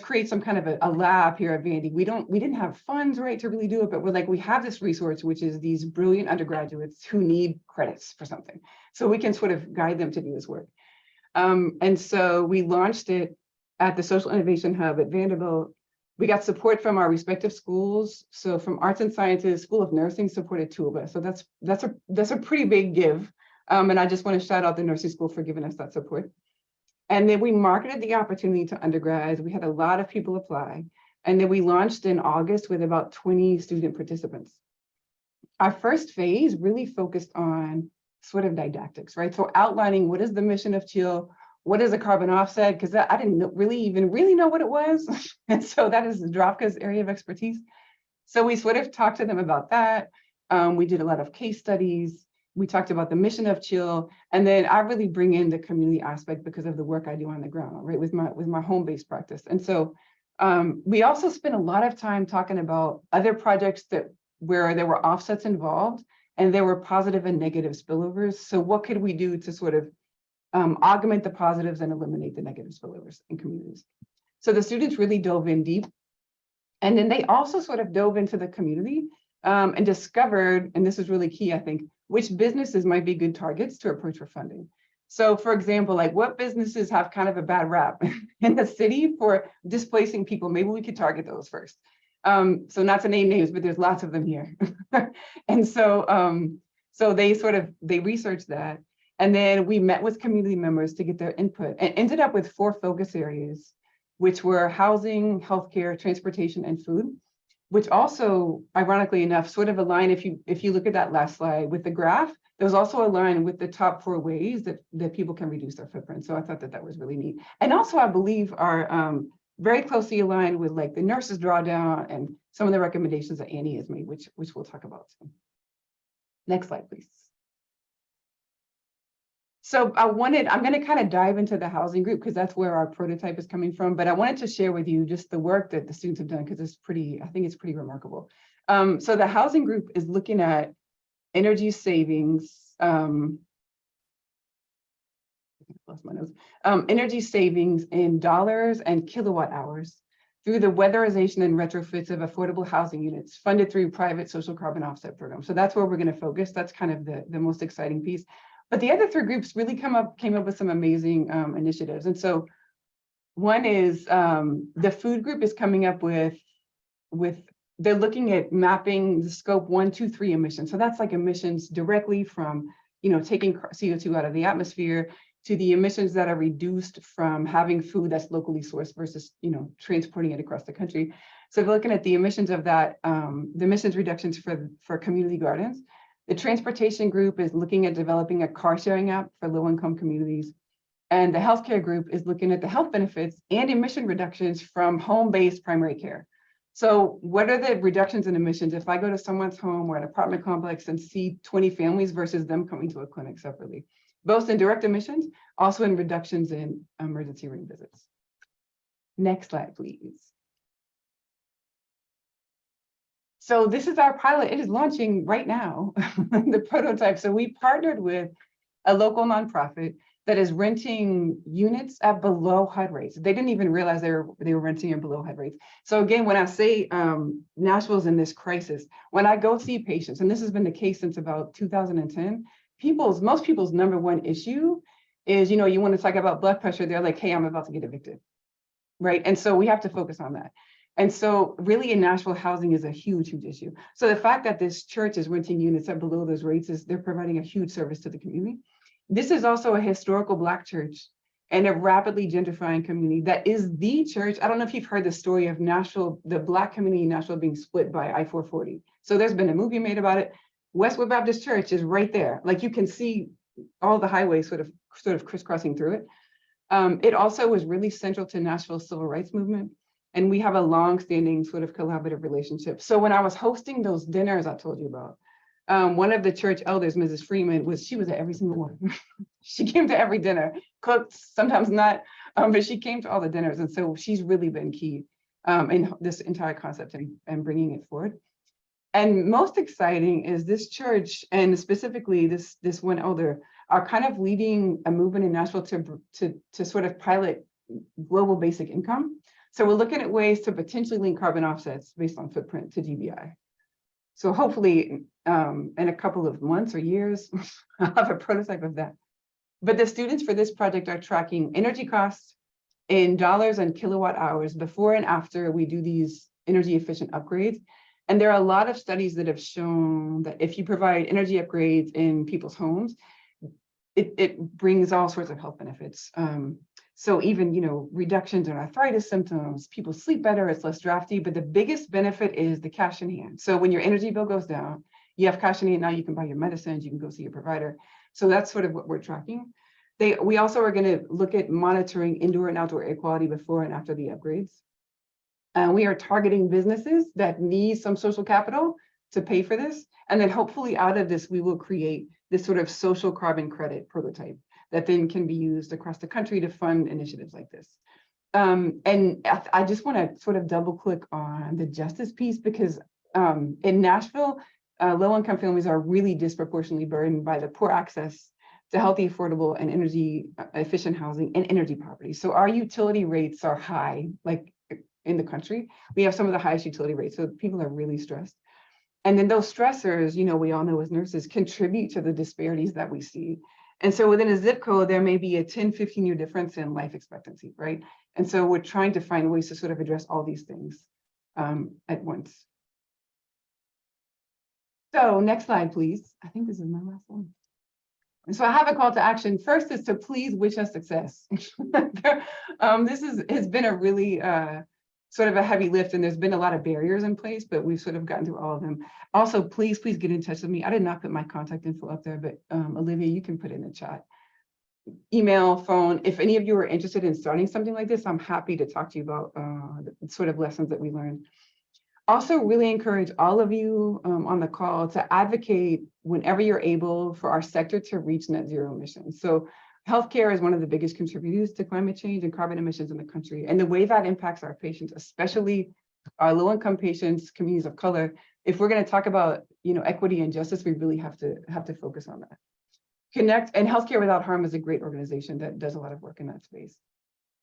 create some kind of a lab here at Vandy. We didn't have funds, right, to really do it, but we're like, we have this resource, which is these brilliant undergraduates who need credits for something. So we can sort of guide them to do this work. And so we launched it at the Social Innovation Hub at Vanderbilt. We got support from our respective schools. So from Arts and Sciences, School of Nursing supported 2 of us. So that's a pretty big give. And I just want to shout out the nursing school for giving us that support. And then we marketed the opportunity to undergrads. We had a lot of people apply. And then we launched in August with about 20 student participants. Our first phase really focused on sort of didactics, right? So outlining what is the mission of CHILL, what is a carbon offset, because I didn't really know what it was. And so that is Zdravka's area of expertise. So we sort of talked to them about that. We did a lot of case studies. We talked about the mission of CHILL, and then I really bring in the community aspect because of the work I do on the ground, right, with my home-based practice. And so we also spent a lot of time talking about other projects where there were offsets involved, and there were positive and negative spillovers. So what could we do to sort of augment the positives and eliminate the negative spillovers in communities? So the students really dove in deep, and then they also sort of dove into the community and discovered, and this is really key, I think, which businesses might be good targets to approach for funding. So for example, like, what businesses have kind of a bad rap in the city for displacing people? Maybe we could target those first. So not to name names, but there's lots of them here. And so, so they researched that. And then we met with community members to get their input and ended up with 4 focus areas, which were housing, healthcare, transportation, and food, which also, ironically enough, sort of align, if you look at that last slide with the graph, there was also a line with the top 4 ways that people can reduce their footprint. So I thought that was really neat. And also, I believe are very closely aligned with, like, the nurses drawdown and some of the recommendations that Annie has made, which we'll talk about soon. Next slide, please. So I'm going to kind of dive into the housing group because that's where our prototype is coming from. But I wanted to share with you just the work that the students have done, because I think it's pretty remarkable. So the housing group is looking at energy savings. Lost my notes. Energy savings in dollars and kilowatt hours through the weatherization and retrofits of affordable housing units funded through private social carbon offset programs. So that's where we're going to focus. That's kind of the most exciting piece. But the other 3 groups really came up with some amazing initiatives. And so one is the food group is coming up with they're looking at mapping the scope 1, 2, 3 emissions. So that's like emissions directly from, taking CO2 out of the atmosphere, to the emissions that are reduced from having food that's locally sourced versus, transporting it across the country. So they're looking at the emissions of that, the emissions reductions for community gardens. The transportation group is looking at developing a car sharing app for low-income communities. And the healthcare group is looking at the health benefits and emission reductions from home-based primary care. So what are the reductions in emissions if I go to someone's home or an apartment complex and see 20 families versus them coming to a clinic separately? Both in direct emissions, also in reductions in emergency room visits. Next slide, please. So this is our pilot. It is launching right now, the prototype. So we partnered with a local nonprofit that is renting units at below HUD rates. They didn't even realize they were renting at below HUD rates. So again, when I say Nashville's in this crisis, when I go see patients, and this has been the case since about 2010, most people's number one issue is, you want to talk about blood pressure. They're like, hey, I'm about to get evicted, right? And so we have to focus on that. And so really in Nashville, housing is a huge, huge issue. So the fact that this church is renting units at below those rates is they're providing a huge service to the community. This is also a historical Black church and a rapidly gentrifying community that is the church. I don't know if you've heard the story of Nashville, the Black community in Nashville being split by I-440. So there's been a movie made about it. Westwood Baptist Church is right there. Like you can see all the highways sort of crisscrossing through it. It also was really central to Nashville's civil rights movement. And we have a long-standing sort of collaborative relationship. So when I was hosting those dinners I told you about, one of the church elders, Mrs. Freeman, she was at every single one. She came to every dinner, cooked, sometimes not, but she came to all the dinners. And so she's really been key in this entire concept and bringing it forward. And most exciting is this church, and specifically this one elder, are kind of leading a movement in Nashville to sort of pilot global basic income. So we're looking at ways to potentially link carbon offsets based on footprint to GBI. So hopefully in a couple of months or years, I'll have a prototype of that. But the students for this project are tracking energy costs in dollars and kilowatt hours before and after we do these energy efficient upgrades. And there are a lot of studies that have shown that if you provide energy upgrades in people's homes, it brings all sorts of health benefits. So even, reductions in arthritis symptoms, people sleep better, it's less drafty, but the biggest benefit is the cash in hand. So when your energy bill goes down, you have cash in hand, now you can buy your medicines, you can go see your provider. So that's sort of what we're tracking. We also are gonna look at monitoring indoor and outdoor air quality before and after the upgrades. We are targeting businesses that need some social capital to pay for this. And then hopefully out of this, we will create this sort of social carbon credit prototype that then can be used across the country to fund initiatives like this. And I just want to sort of double click on the justice piece because in Nashville, low-income families are really disproportionately burdened by the poor access to healthy, affordable, and energy efficient housing and energy poverty. So our utility rates are high, like in the country. We have some of the highest utility rates, so people are really stressed. And then those stressors, we all know as nurses, contribute to the disparities that we see. And so within a zip code, there may be a 10, 15-year difference in life expectancy, right? And so we're trying to find ways to sort of address all these things at once. So next slide, please. I think this is my last one. And so I have a call to action. First is to please wish us success. This has been a really sort of a heavy lift, and there's been a lot of barriers in place, but we've sort of gotten through all of them. Also, please get in touch with me. I did not put my contact info up there, but Olivia, you can put it in the chat. Email, phone. If any of you are interested in starting something like this, I'm happy to talk to you about the sort of lessons that we learned. Also, really encourage all of you on the call to advocate whenever you're able for our sector to reach net zero emissions. So healthcare is one of the biggest contributors to climate change and carbon emissions in the country. And the way that impacts our patients, especially our low-income patients, communities of color, if we're going to talk about equity and justice, we really have to focus on that. Connect, and Healthcare Without Harm is a great organization that does a lot of work in that space.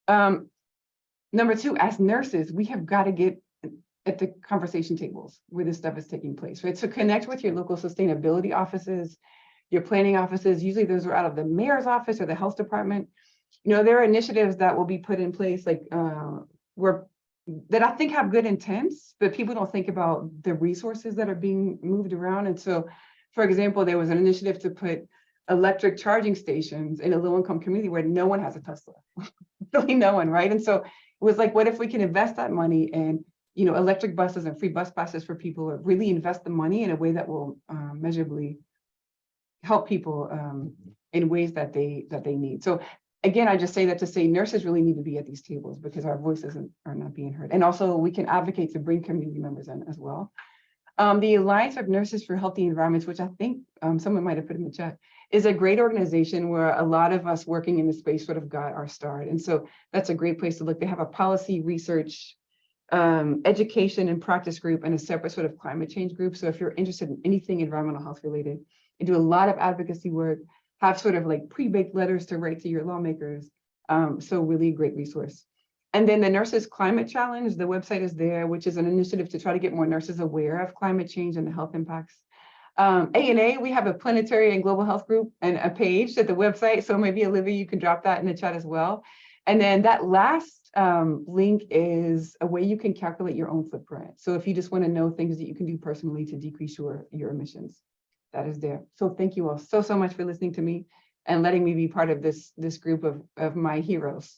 Number two, as nurses, we have got to get at the conversation tables where this stuff is taking place, right? So connect with your local sustainability offices, your planning offices. Usually those are out of the mayor's office or the health department. There are initiatives that will be put in place that I think have good intents, but people don't think about the resources that are being moved around. And so, for example, there was an initiative to put electric charging stations in a low-income community where no one has a Tesla, really no one, right? And so it was like, what if we can invest that money in electric buses and free bus passes for people, or really invest the money in a way that will measurably help people in ways that they need. So again, I just say that to say nurses really need to be at these tables because our voices are not being heard. And also we can advocate to bring community members in as well. The Alliance of Nurses for Healthy Environments, which I think someone might have put in the chat, is a great organization where a lot of us working in the space sort of got our start. And so that's a great place to look. They have a policy research, education and practice group, and a separate sort of climate change group. So if you're interested in anything environmental health related, they do a lot of advocacy work, have sort of like pre-baked letters to write to your lawmakers. So really great resource. And then the Nurses Climate Challenge, the website is there, which is an initiative to try to get more nurses aware of climate change and the health impacts. ANA, we have a planetary and global health group and a page at the website. So maybe Olivia, you can drop that in the chat as well. And then that last link is a way you can calculate your own footprint. So if you just want to know things that you can do personally to decrease your emissions, that is there. So thank you all so much for listening to me and letting me be part of this group of my heroes.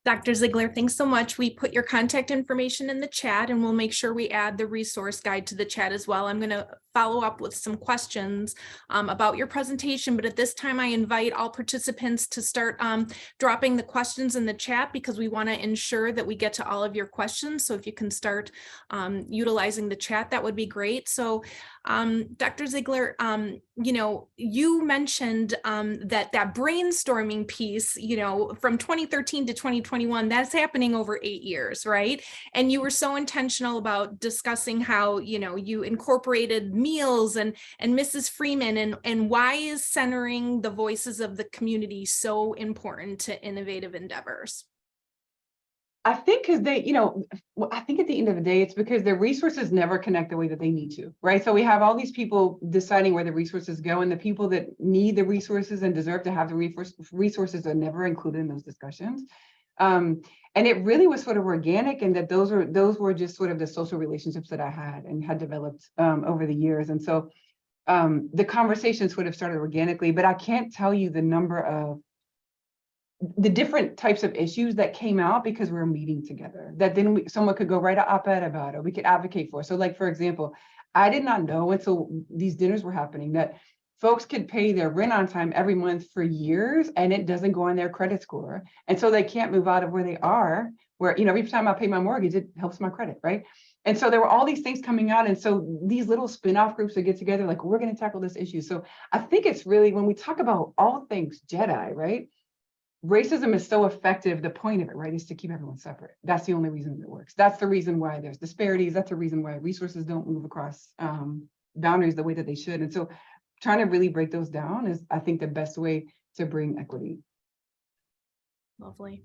Dr. Ziegler, thanks so much. We put your contact information in the chat, and we'll make sure we add the resource guide to the chat as well. I'm going to follow up with some questions about your presentation, but at this time I invite all participants to start dropping the questions in the chat, because we want to ensure that we get to all of your questions. So if you can start utilizing the chat, that would be great. So Dr. Ziegler, you know, you mentioned that brainstorming piece, you know, from 2013 to 2021, that's happening over 8 years, right? And you were so intentional about discussing how, you know, you incorporated meals and Mrs. Freeman, and why is centering the voices of the community so important to innovative endeavors? I think because they, you know, I think at the end of the day, it's because their resources never connect the way that they need to, right? So we have all these people deciding where the resources go, and the people that need the resources and deserve to have the resources are never included in those discussions. And it really was sort of organic, and that those were just sort of the social relationships that I had and had developed over the years. And so the conversations would have started organically, but I can't tell you the number of the different types of issues that came out because we were meeting together, that then someone could go write an op-ed about it, we could advocate for. So like, for example, I did not know until these dinners were happening that folks could pay their rent on time every month for years, and it doesn't go on their credit score. And so they can't move out of where they are, where, you know, every time I pay my mortgage, it helps my credit, right? And so there were all these things coming out. And so these little spin-off groups would get together, like, we're going to tackle this issue. So I think it's really, when we talk about all things Jedi, right? Racism is so effective. The point of it, right, is to keep everyone separate. That's the only reason it works. That's the reason why there's disparities. That's the reason why resources don't move across boundaries the way that they should. And so trying to really break those down is, I think, the best way to bring equity. Lovely.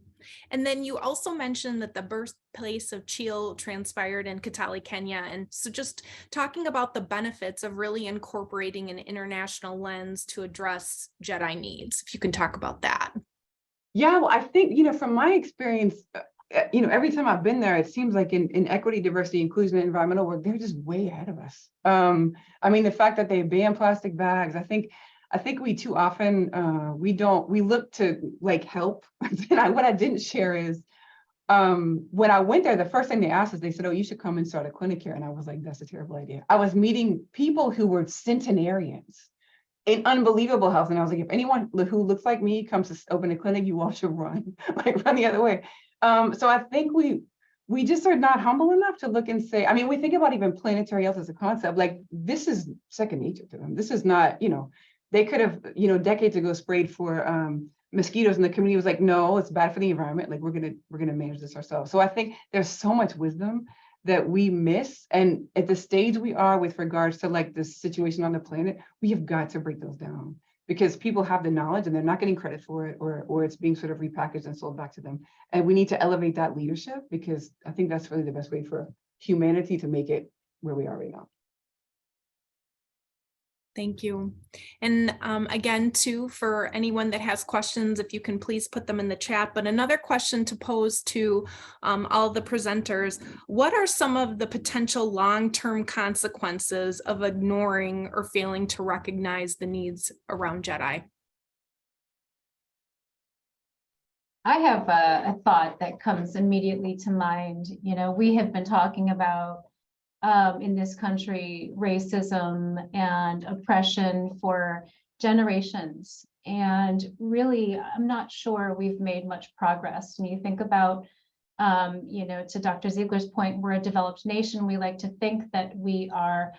And then you also mentioned that the birthplace of Chil transpired in Kitale, Kenya. And so just talking about the benefits of really incorporating an international lens to address Jedi needs, if you can talk about that. Yeah, well, I think, you know, from my experience, you know, every time I've been there, it seems like in equity, diversity, inclusion, and environmental work, they're just way ahead of us. I mean, the fact that they ban plastic bags, I think we too often, we look to like help. And what I didn't share is, when I went there, the first thing they asked is, they said, oh, you should come and start a clinic here. And I was like, that's a terrible idea. I was meeting people who were centenarians in unbelievable health. And I was like, if anyone who looks like me comes to open a clinic, you all should run, like run the other way. So I think we just are not humble enough to look and say, I mean, we think about even planetary health as a concept, like this is second nature to them. This is not, you know, they could have, you know, decades ago sprayed for mosquitoes, and the community was like, no, it's bad for the environment. Like we're gonna manage this ourselves. So I think there's so much wisdom that we miss. And at the stage we are with regards to like the situation on the planet, we have got to break those down, because people have the knowledge and they're not getting credit for it, or it's being sort of repackaged and sold back to them. And we need to elevate that leadership, because I think that's really the best way for humanity to make it where we are right now. Thank you. And again, too, for anyone that has questions, if you can please put them in the chat. But another question to pose to all the presenters: what are some of the potential long-term consequences of ignoring or failing to recognize the needs around Jedi? I have a thought that comes immediately to mind. You know, we have been talking about in this country, racism and oppression for generations. And really, I'm not sure we've made much progress. When you think about, you know, to Dr. Ziegler's point, we're a developed nation. We like to think that we are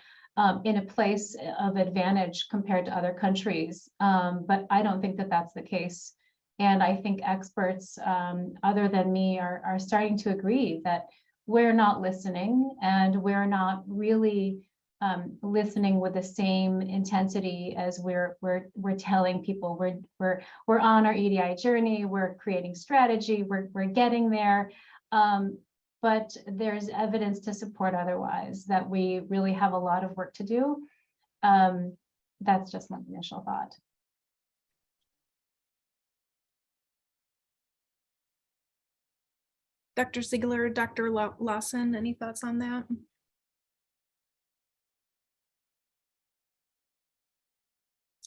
in a place of advantage compared to other countries. But I don't think that that's the case. And I think experts other than me are starting to agree that we're not listening, and we're not really listening with the same intensity as we're telling people we're on our EDI journey, we're creating strategy, we're getting there. But there's evidence to support otherwise, that we really have a lot of work to do. That's just my initial thought. Dr. Ziegler, Dr. Lawson, any thoughts on that?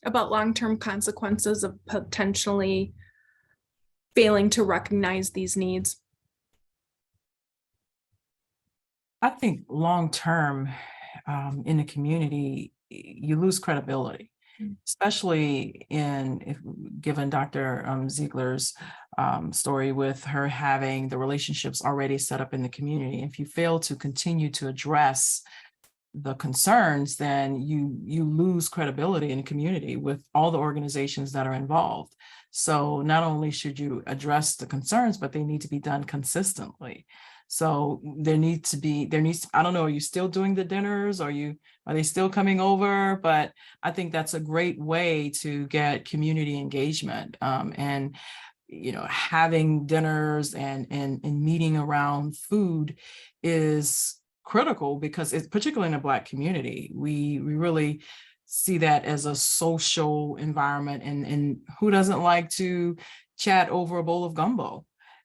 About long-term consequences of potentially failing to recognize these needs? I think long-term in the community, you lose credibility, especially given Dr. Ziegler's story with her having the relationships already set up in the community. If you fail to continue to address the concerns, then you lose credibility in the community with all the organizations that are involved. So not only should you address the concerns, but they need to be done consistently. So there needs, I don't know, are you still doing the dinners? Are they still coming over? But I think that's a great way to get community engagement, and having dinners and meeting around food is critical, because it's particularly in the Black community, we really see that as a social environment, and who doesn't like to chat over a bowl of gumbo?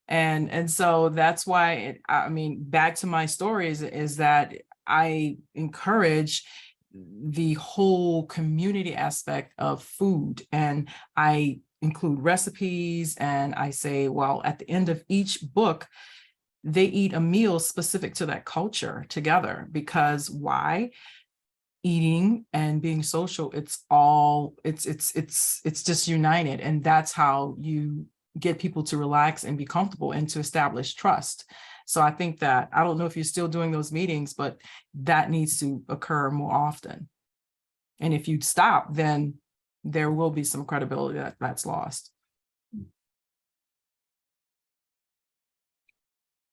And so that's why back to my stories is that I encourage the whole community aspect of food, and I include recipes, and I say, well, at the end of each book, they eat a meal specific to that culture together. Because why? Eating and being social, it's just united. And that's how you get people to relax and be comfortable and to establish trust. So I think that, I don't know if you're still doing those meetings, but that needs to occur more often. And if you stop, then there will be some credibility that's lost.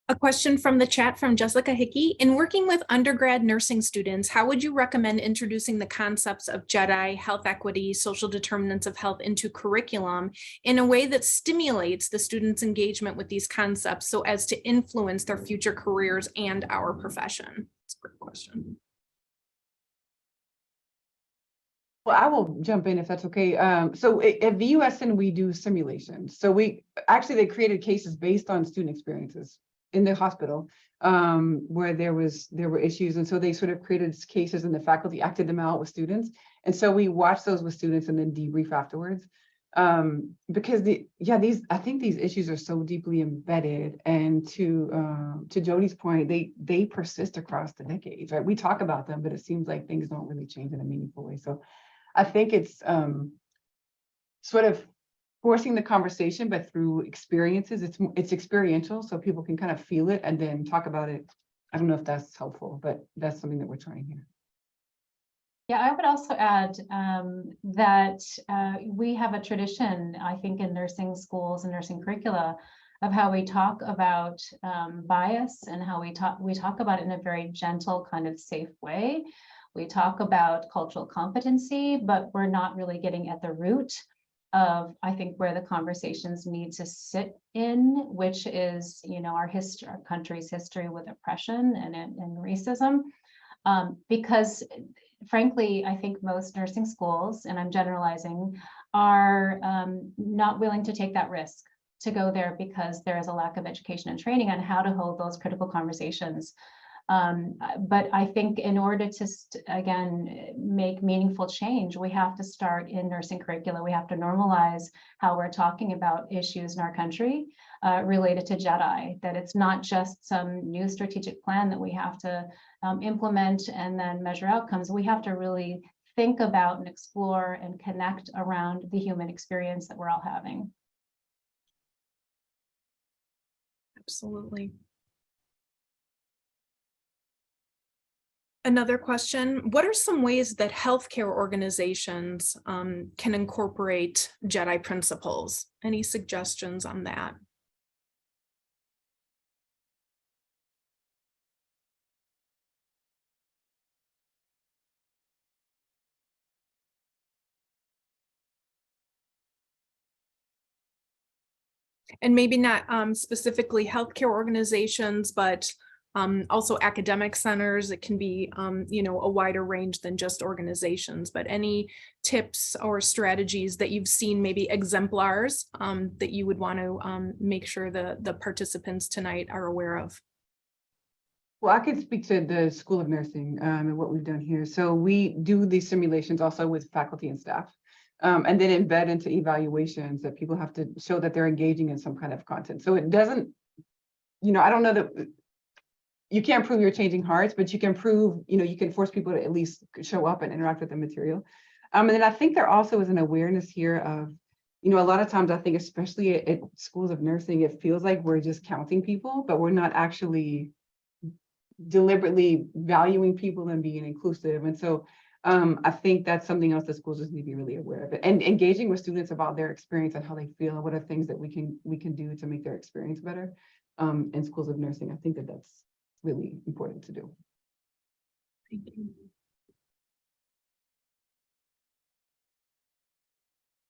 A question from the chat from Jessica Hickey. In working with undergrad nursing students, how would you recommend introducing the concepts of JEDI, health equity, social determinants of health into curriculum in a way that stimulates the students' engagement with these concepts so as to influence their future careers and our profession? That's a great question. Well, I will jump in if that's okay. So at VUSN, we do simulations. So they created cases based on student experiences in the hospital, where there were issues. And so they sort of created cases, and the faculty acted them out with students. And so we watched those with students and then debrief afterwards. Because I think these issues are so deeply embedded, and to Jody's point, they persist across the decades, right? We talk about them, but it seems like things don't really change in a meaningful way. So I think it's sort of forcing the conversation, but through experiences. It's experiential, so people can kind of feel it and then talk about it. I don't know if that's helpful, but that's something that we're trying here. Yeah, I would also add that we have a tradition, I think, in nursing schools and nursing curricula of how we talk about bias, and how we talk about it in a very gentle, kind of safe way. We talk about cultural competency, but we're not really getting at the root of, I think, where the conversations need to sit in, which is, our history, our country's history with oppression and racism. Because frankly, I think most nursing schools, and I'm generalizing, are not willing to take that risk to go there, because there is a lack of education and training on how to hold those critical conversations. But I think in order to, again, make meaningful change, we have to start in nursing curricula. We have to normalize how we're talking about issues in our country related to JEDI, that it's not just some new strategic plan that we have to implement and then measure outcomes. We have to really think about and explore and connect around the human experience that we're all having. Absolutely. Another question, what are some ways that healthcare organizations can incorporate Jedi principles? Any suggestions on that? And maybe not specifically healthcare organizations, but also academic centers. It can be, a wider range than just organizations, but any tips or strategies that you've seen, maybe exemplars that you would want to make sure the participants tonight are aware of? Well, I can speak to the School of Nursing and what we've done here. So we do these simulations also with faculty and staff, and then embed into evaluations that people have to show that they're engaging in some kind of content. So it doesn't, I don't know that you can't prove you're changing hearts, but you can prove, you can force people to at least show up and interact with the material. And then I think there also is an awareness here of, a lot of times I think, especially at schools of nursing, it feels like we're just counting people, but we're not actually deliberately valuing people and being inclusive. And so I think that's something else that schools just need to be really aware of it, and engaging with students about their experience and how they feel and what are things that we can do to make their experience better in schools of nursing. I think that's really important to do. Thank you.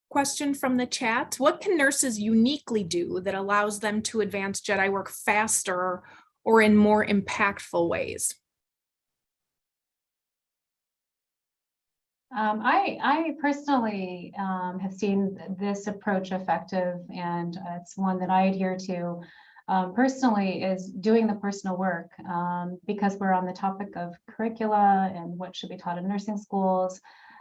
Question from the chat. What can nurses uniquely do that allows them to advance Jedi work faster or in more impactful ways? I personally have seen this approach effective, and it's one that I adhere to personally, is doing the personal work, because we're on the topic of curricula and what should be taught in nursing schools.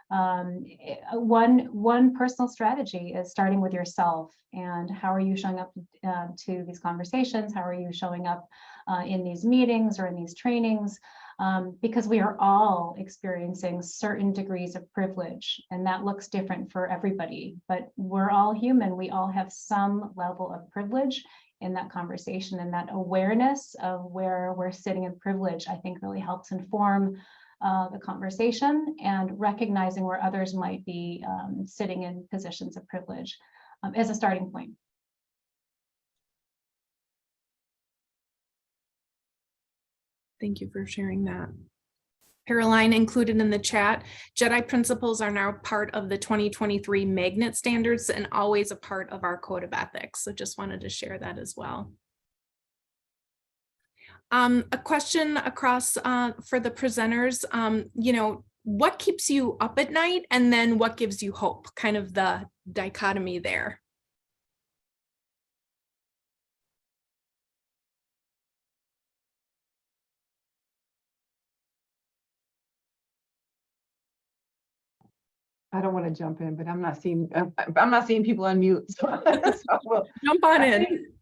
One personal strategy is starting with yourself, and how are you showing up to these conversations? How are you showing up in these meetings or in these trainings? Because we are all experiencing certain degrees of privilege, and that looks different for everybody, but we're all human. We all have some level of privilege in that conversation, and that awareness of where we're sitting in privilege, I think, really helps inform the conversation, and recognizing where others might be sitting in positions of privilege as a starting point. Thank you for sharing that. Caroline included in the chat, Jedi principles are now part of the 2023 magnet standards and always a part of our code of ethics. So just wanted to share that as well. A question across for the presenters, what keeps you up at night, and then what gives you hope? Kind of the dichotomy there. I don't want to jump in, but I'm not seeing people unmute. So well, Jump on in.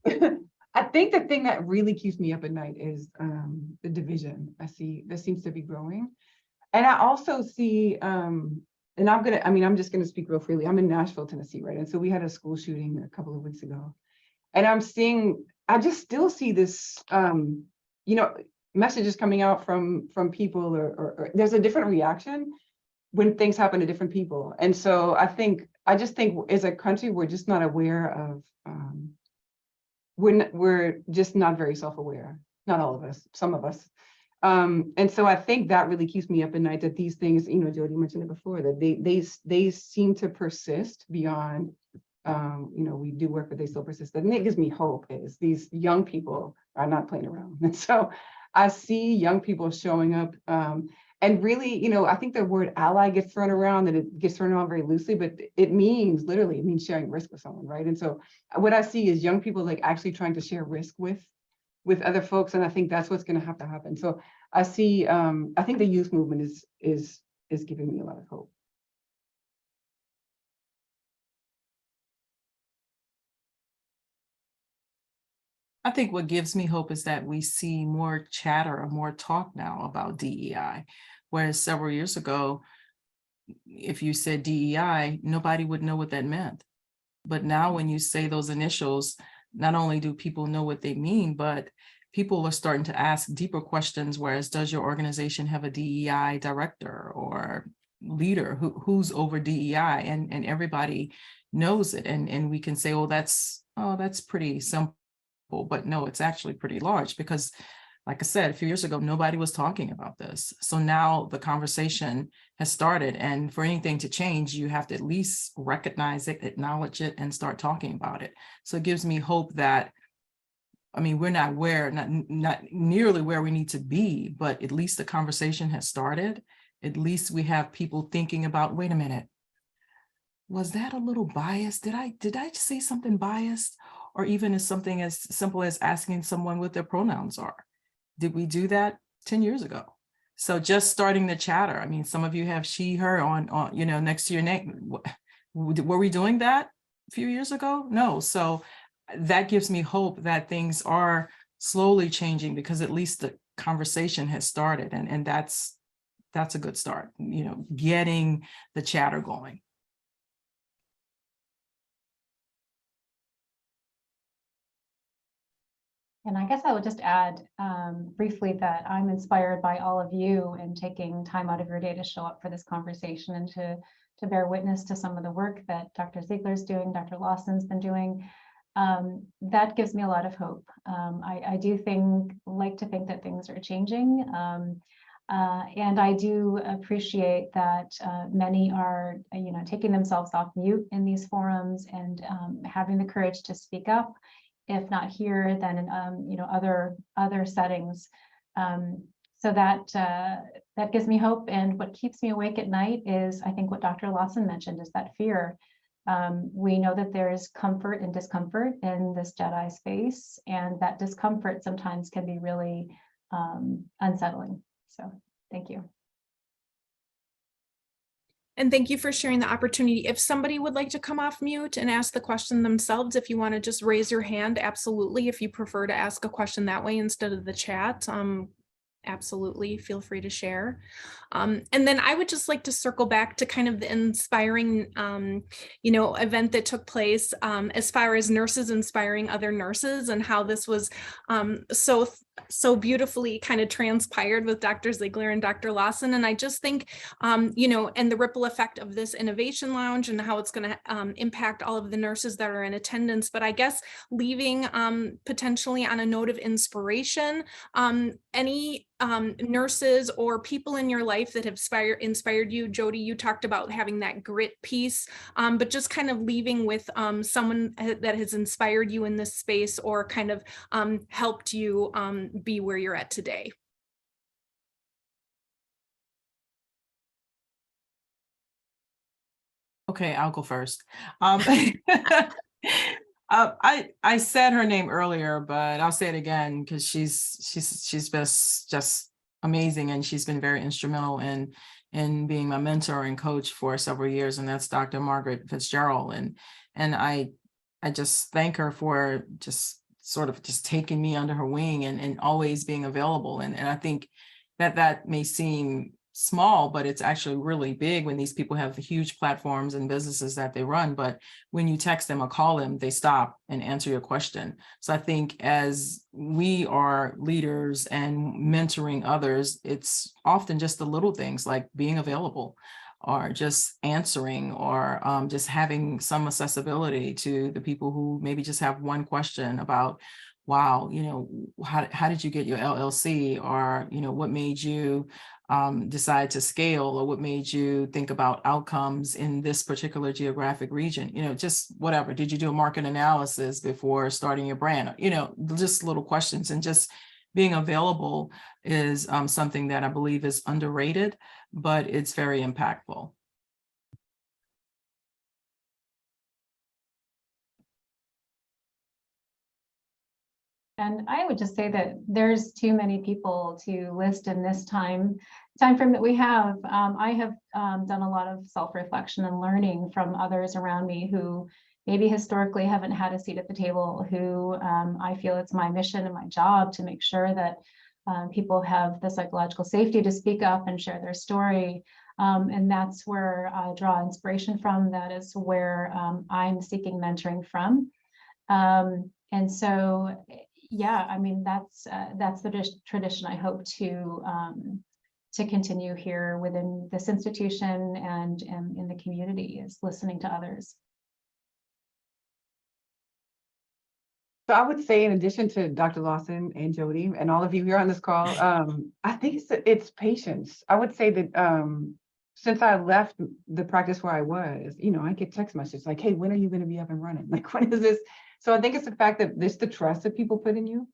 I think the thing that really keeps me up at night is the division I see that seems to be growing. And I also see, and I'm just going to speak real freely. I'm in Nashville, Tennessee, right? And so we had a school shooting a couple of weeks ago. And I just still see this, messages coming out from people, or there's a different reaction when things happen to different people. And so I just think as a country, we're just not aware of, we're just not very self-aware. Not all of us, some of us. And so I think that really keeps me up at night, that these things, Jody mentioned it before, that they seem to persist beyond, we do work, but they still persist. And it gives me hope is these young people are not playing around. And so I see young people showing up, and really, I think the word ally gets thrown around, and it gets thrown around very loosely, but it means sharing risk with someone, right? And so what I see is young people like actually trying to share risk with other folks, and I think that's what's going to have to happen. So I see, I think the youth movement is giving me a lot of hope. I think what gives me hope is that we see more chatter or more talk now about DEI, whereas several years ago, if you said DEI, nobody would know what that meant. But now when you say those initials, not only do people know what they mean, but people are starting to ask deeper questions, whereas does your organization have a DEI director or leader who's over DEI? And everybody knows it. And we can say, oh, that's pretty simple. But no, it's actually pretty large because, like I said, a few years ago, nobody was talking about this. So now the conversation has started. And for anything to change, you have to at least recognize it, acknowledge it, and start talking about it. So it gives me hope that, I mean, we're not nearly where we need to be, but at least the conversation has started. At least we have people thinking about, wait a minute, was that a little biased? Did I say something biased? Or even as something as simple as asking someone what their pronouns are. Did we do that 10 years ago? So just starting the chatter. I mean, some of you have she, her on next to your name. Were we doing that a few years ago? No. So that gives me hope that things are slowly changing because at least the conversation has started. And that's a good start, getting the chatter going. And I guess I would just add briefly that I'm inspired by all of you and taking time out of your day to show up for this conversation and to bear witness to some of the work that Dr. Ziegler's doing, Dr. Lawson's been doing. That gives me a lot of hope. I do like to think that things are changing. And I do appreciate that many are, taking themselves off mute in these forums and having the courage to speak up. If not here, then in other settings. So that gives me hope. And what keeps me awake at night is, I think what Dr. Lawson mentioned, is that fear. We know that there is comfort and discomfort in this Jedi space, and that discomfort sometimes can be really unsettling. So thank you. And thank you for sharing the opportunity. If somebody would like to come off mute and ask the question themselves, if you want to just raise your hand, absolutely. If you prefer to ask a question that way instead of the chat, absolutely feel free to share. And then I would just like to circle back to kind of the inspiring, event that took place as far as nurses inspiring other nurses, and how this was so beautifully kind of transpired with Dr. Ziegler and Dr. Lawson. And I just think, and the ripple effect of this innovation lounge and how it's going to impact all of the nurses that are in attendance. But I guess leaving potentially on a note of inspiration, any nurses or people in your life that have inspired you. Jody, you talked about having that grit piece, but just kind of leaving with someone that has inspired you in this space or kind of helped you be where you're at today. Okay, I'll go first. I said her name earlier, but I'll say it again because she's just amazing, and she's been very instrumental in being my mentor and coach for several years, and that's Dr. Margaret Fitzgerald. And I just thank her for just sort of just taking me under her wing and always being available. And I think that may seem small, but it's actually really big when these people have huge platforms and businesses that they run. But when you text them or call them, they stop and answer your question. So I think as we are leaders and mentoring others, it's often just the little things like being available or just answering or just having some accessibility to the people who maybe just have one question about, wow, how did you get your LLC? Or, what made you decide to scale, or what made you think about outcomes in this particular geographic region? Just whatever. Did you do a market analysis before starting your brand? Just little questions. And just being available is something that I believe is underrated, but it's very impactful. And I would just say that there's too many people to list in this time frame that we have. I have done a lot of self-reflection and learning from others around me who maybe historically haven't had a seat at the table, who I feel it's my mission and my job to make sure that people have the psychological safety to speak up and share their story. And that's where I draw inspiration from. That is where I'm seeking mentoring from. And so, yeah, I mean, that's the tradition I hope to continue here within this institution and in the community, is listening to others. So I would say, in addition to Dr. Lawson and Jody and all of you here on this call, I think it's patience. I would say that since I left the practice where I was, I get text messages like, hey, when are you going to be up and running? Like, when is this? So I think it's the fact that this, the trust that people put in you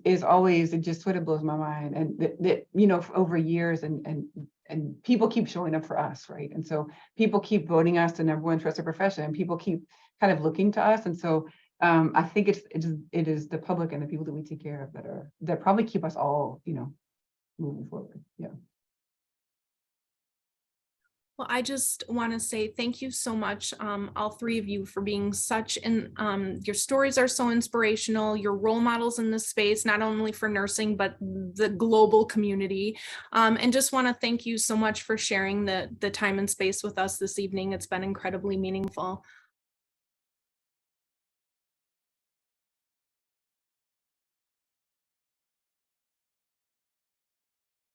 is always, it just sort of blows my mind. And that for over years and people keep showing up for us, right? And so people keep voting us the #1 trusted profession, and people keep kind of looking to us. And so I think it is the public and the people that we take care of that probably keep us all, moving forward. Yeah. Well, I just want to say thank you so much, all three of you, for being your stories are so inspirational. You're role models in this space, not only for nursing, but the global community. And just want to thank you so much for sharing the time and space with us this evening. It's been incredibly meaningful.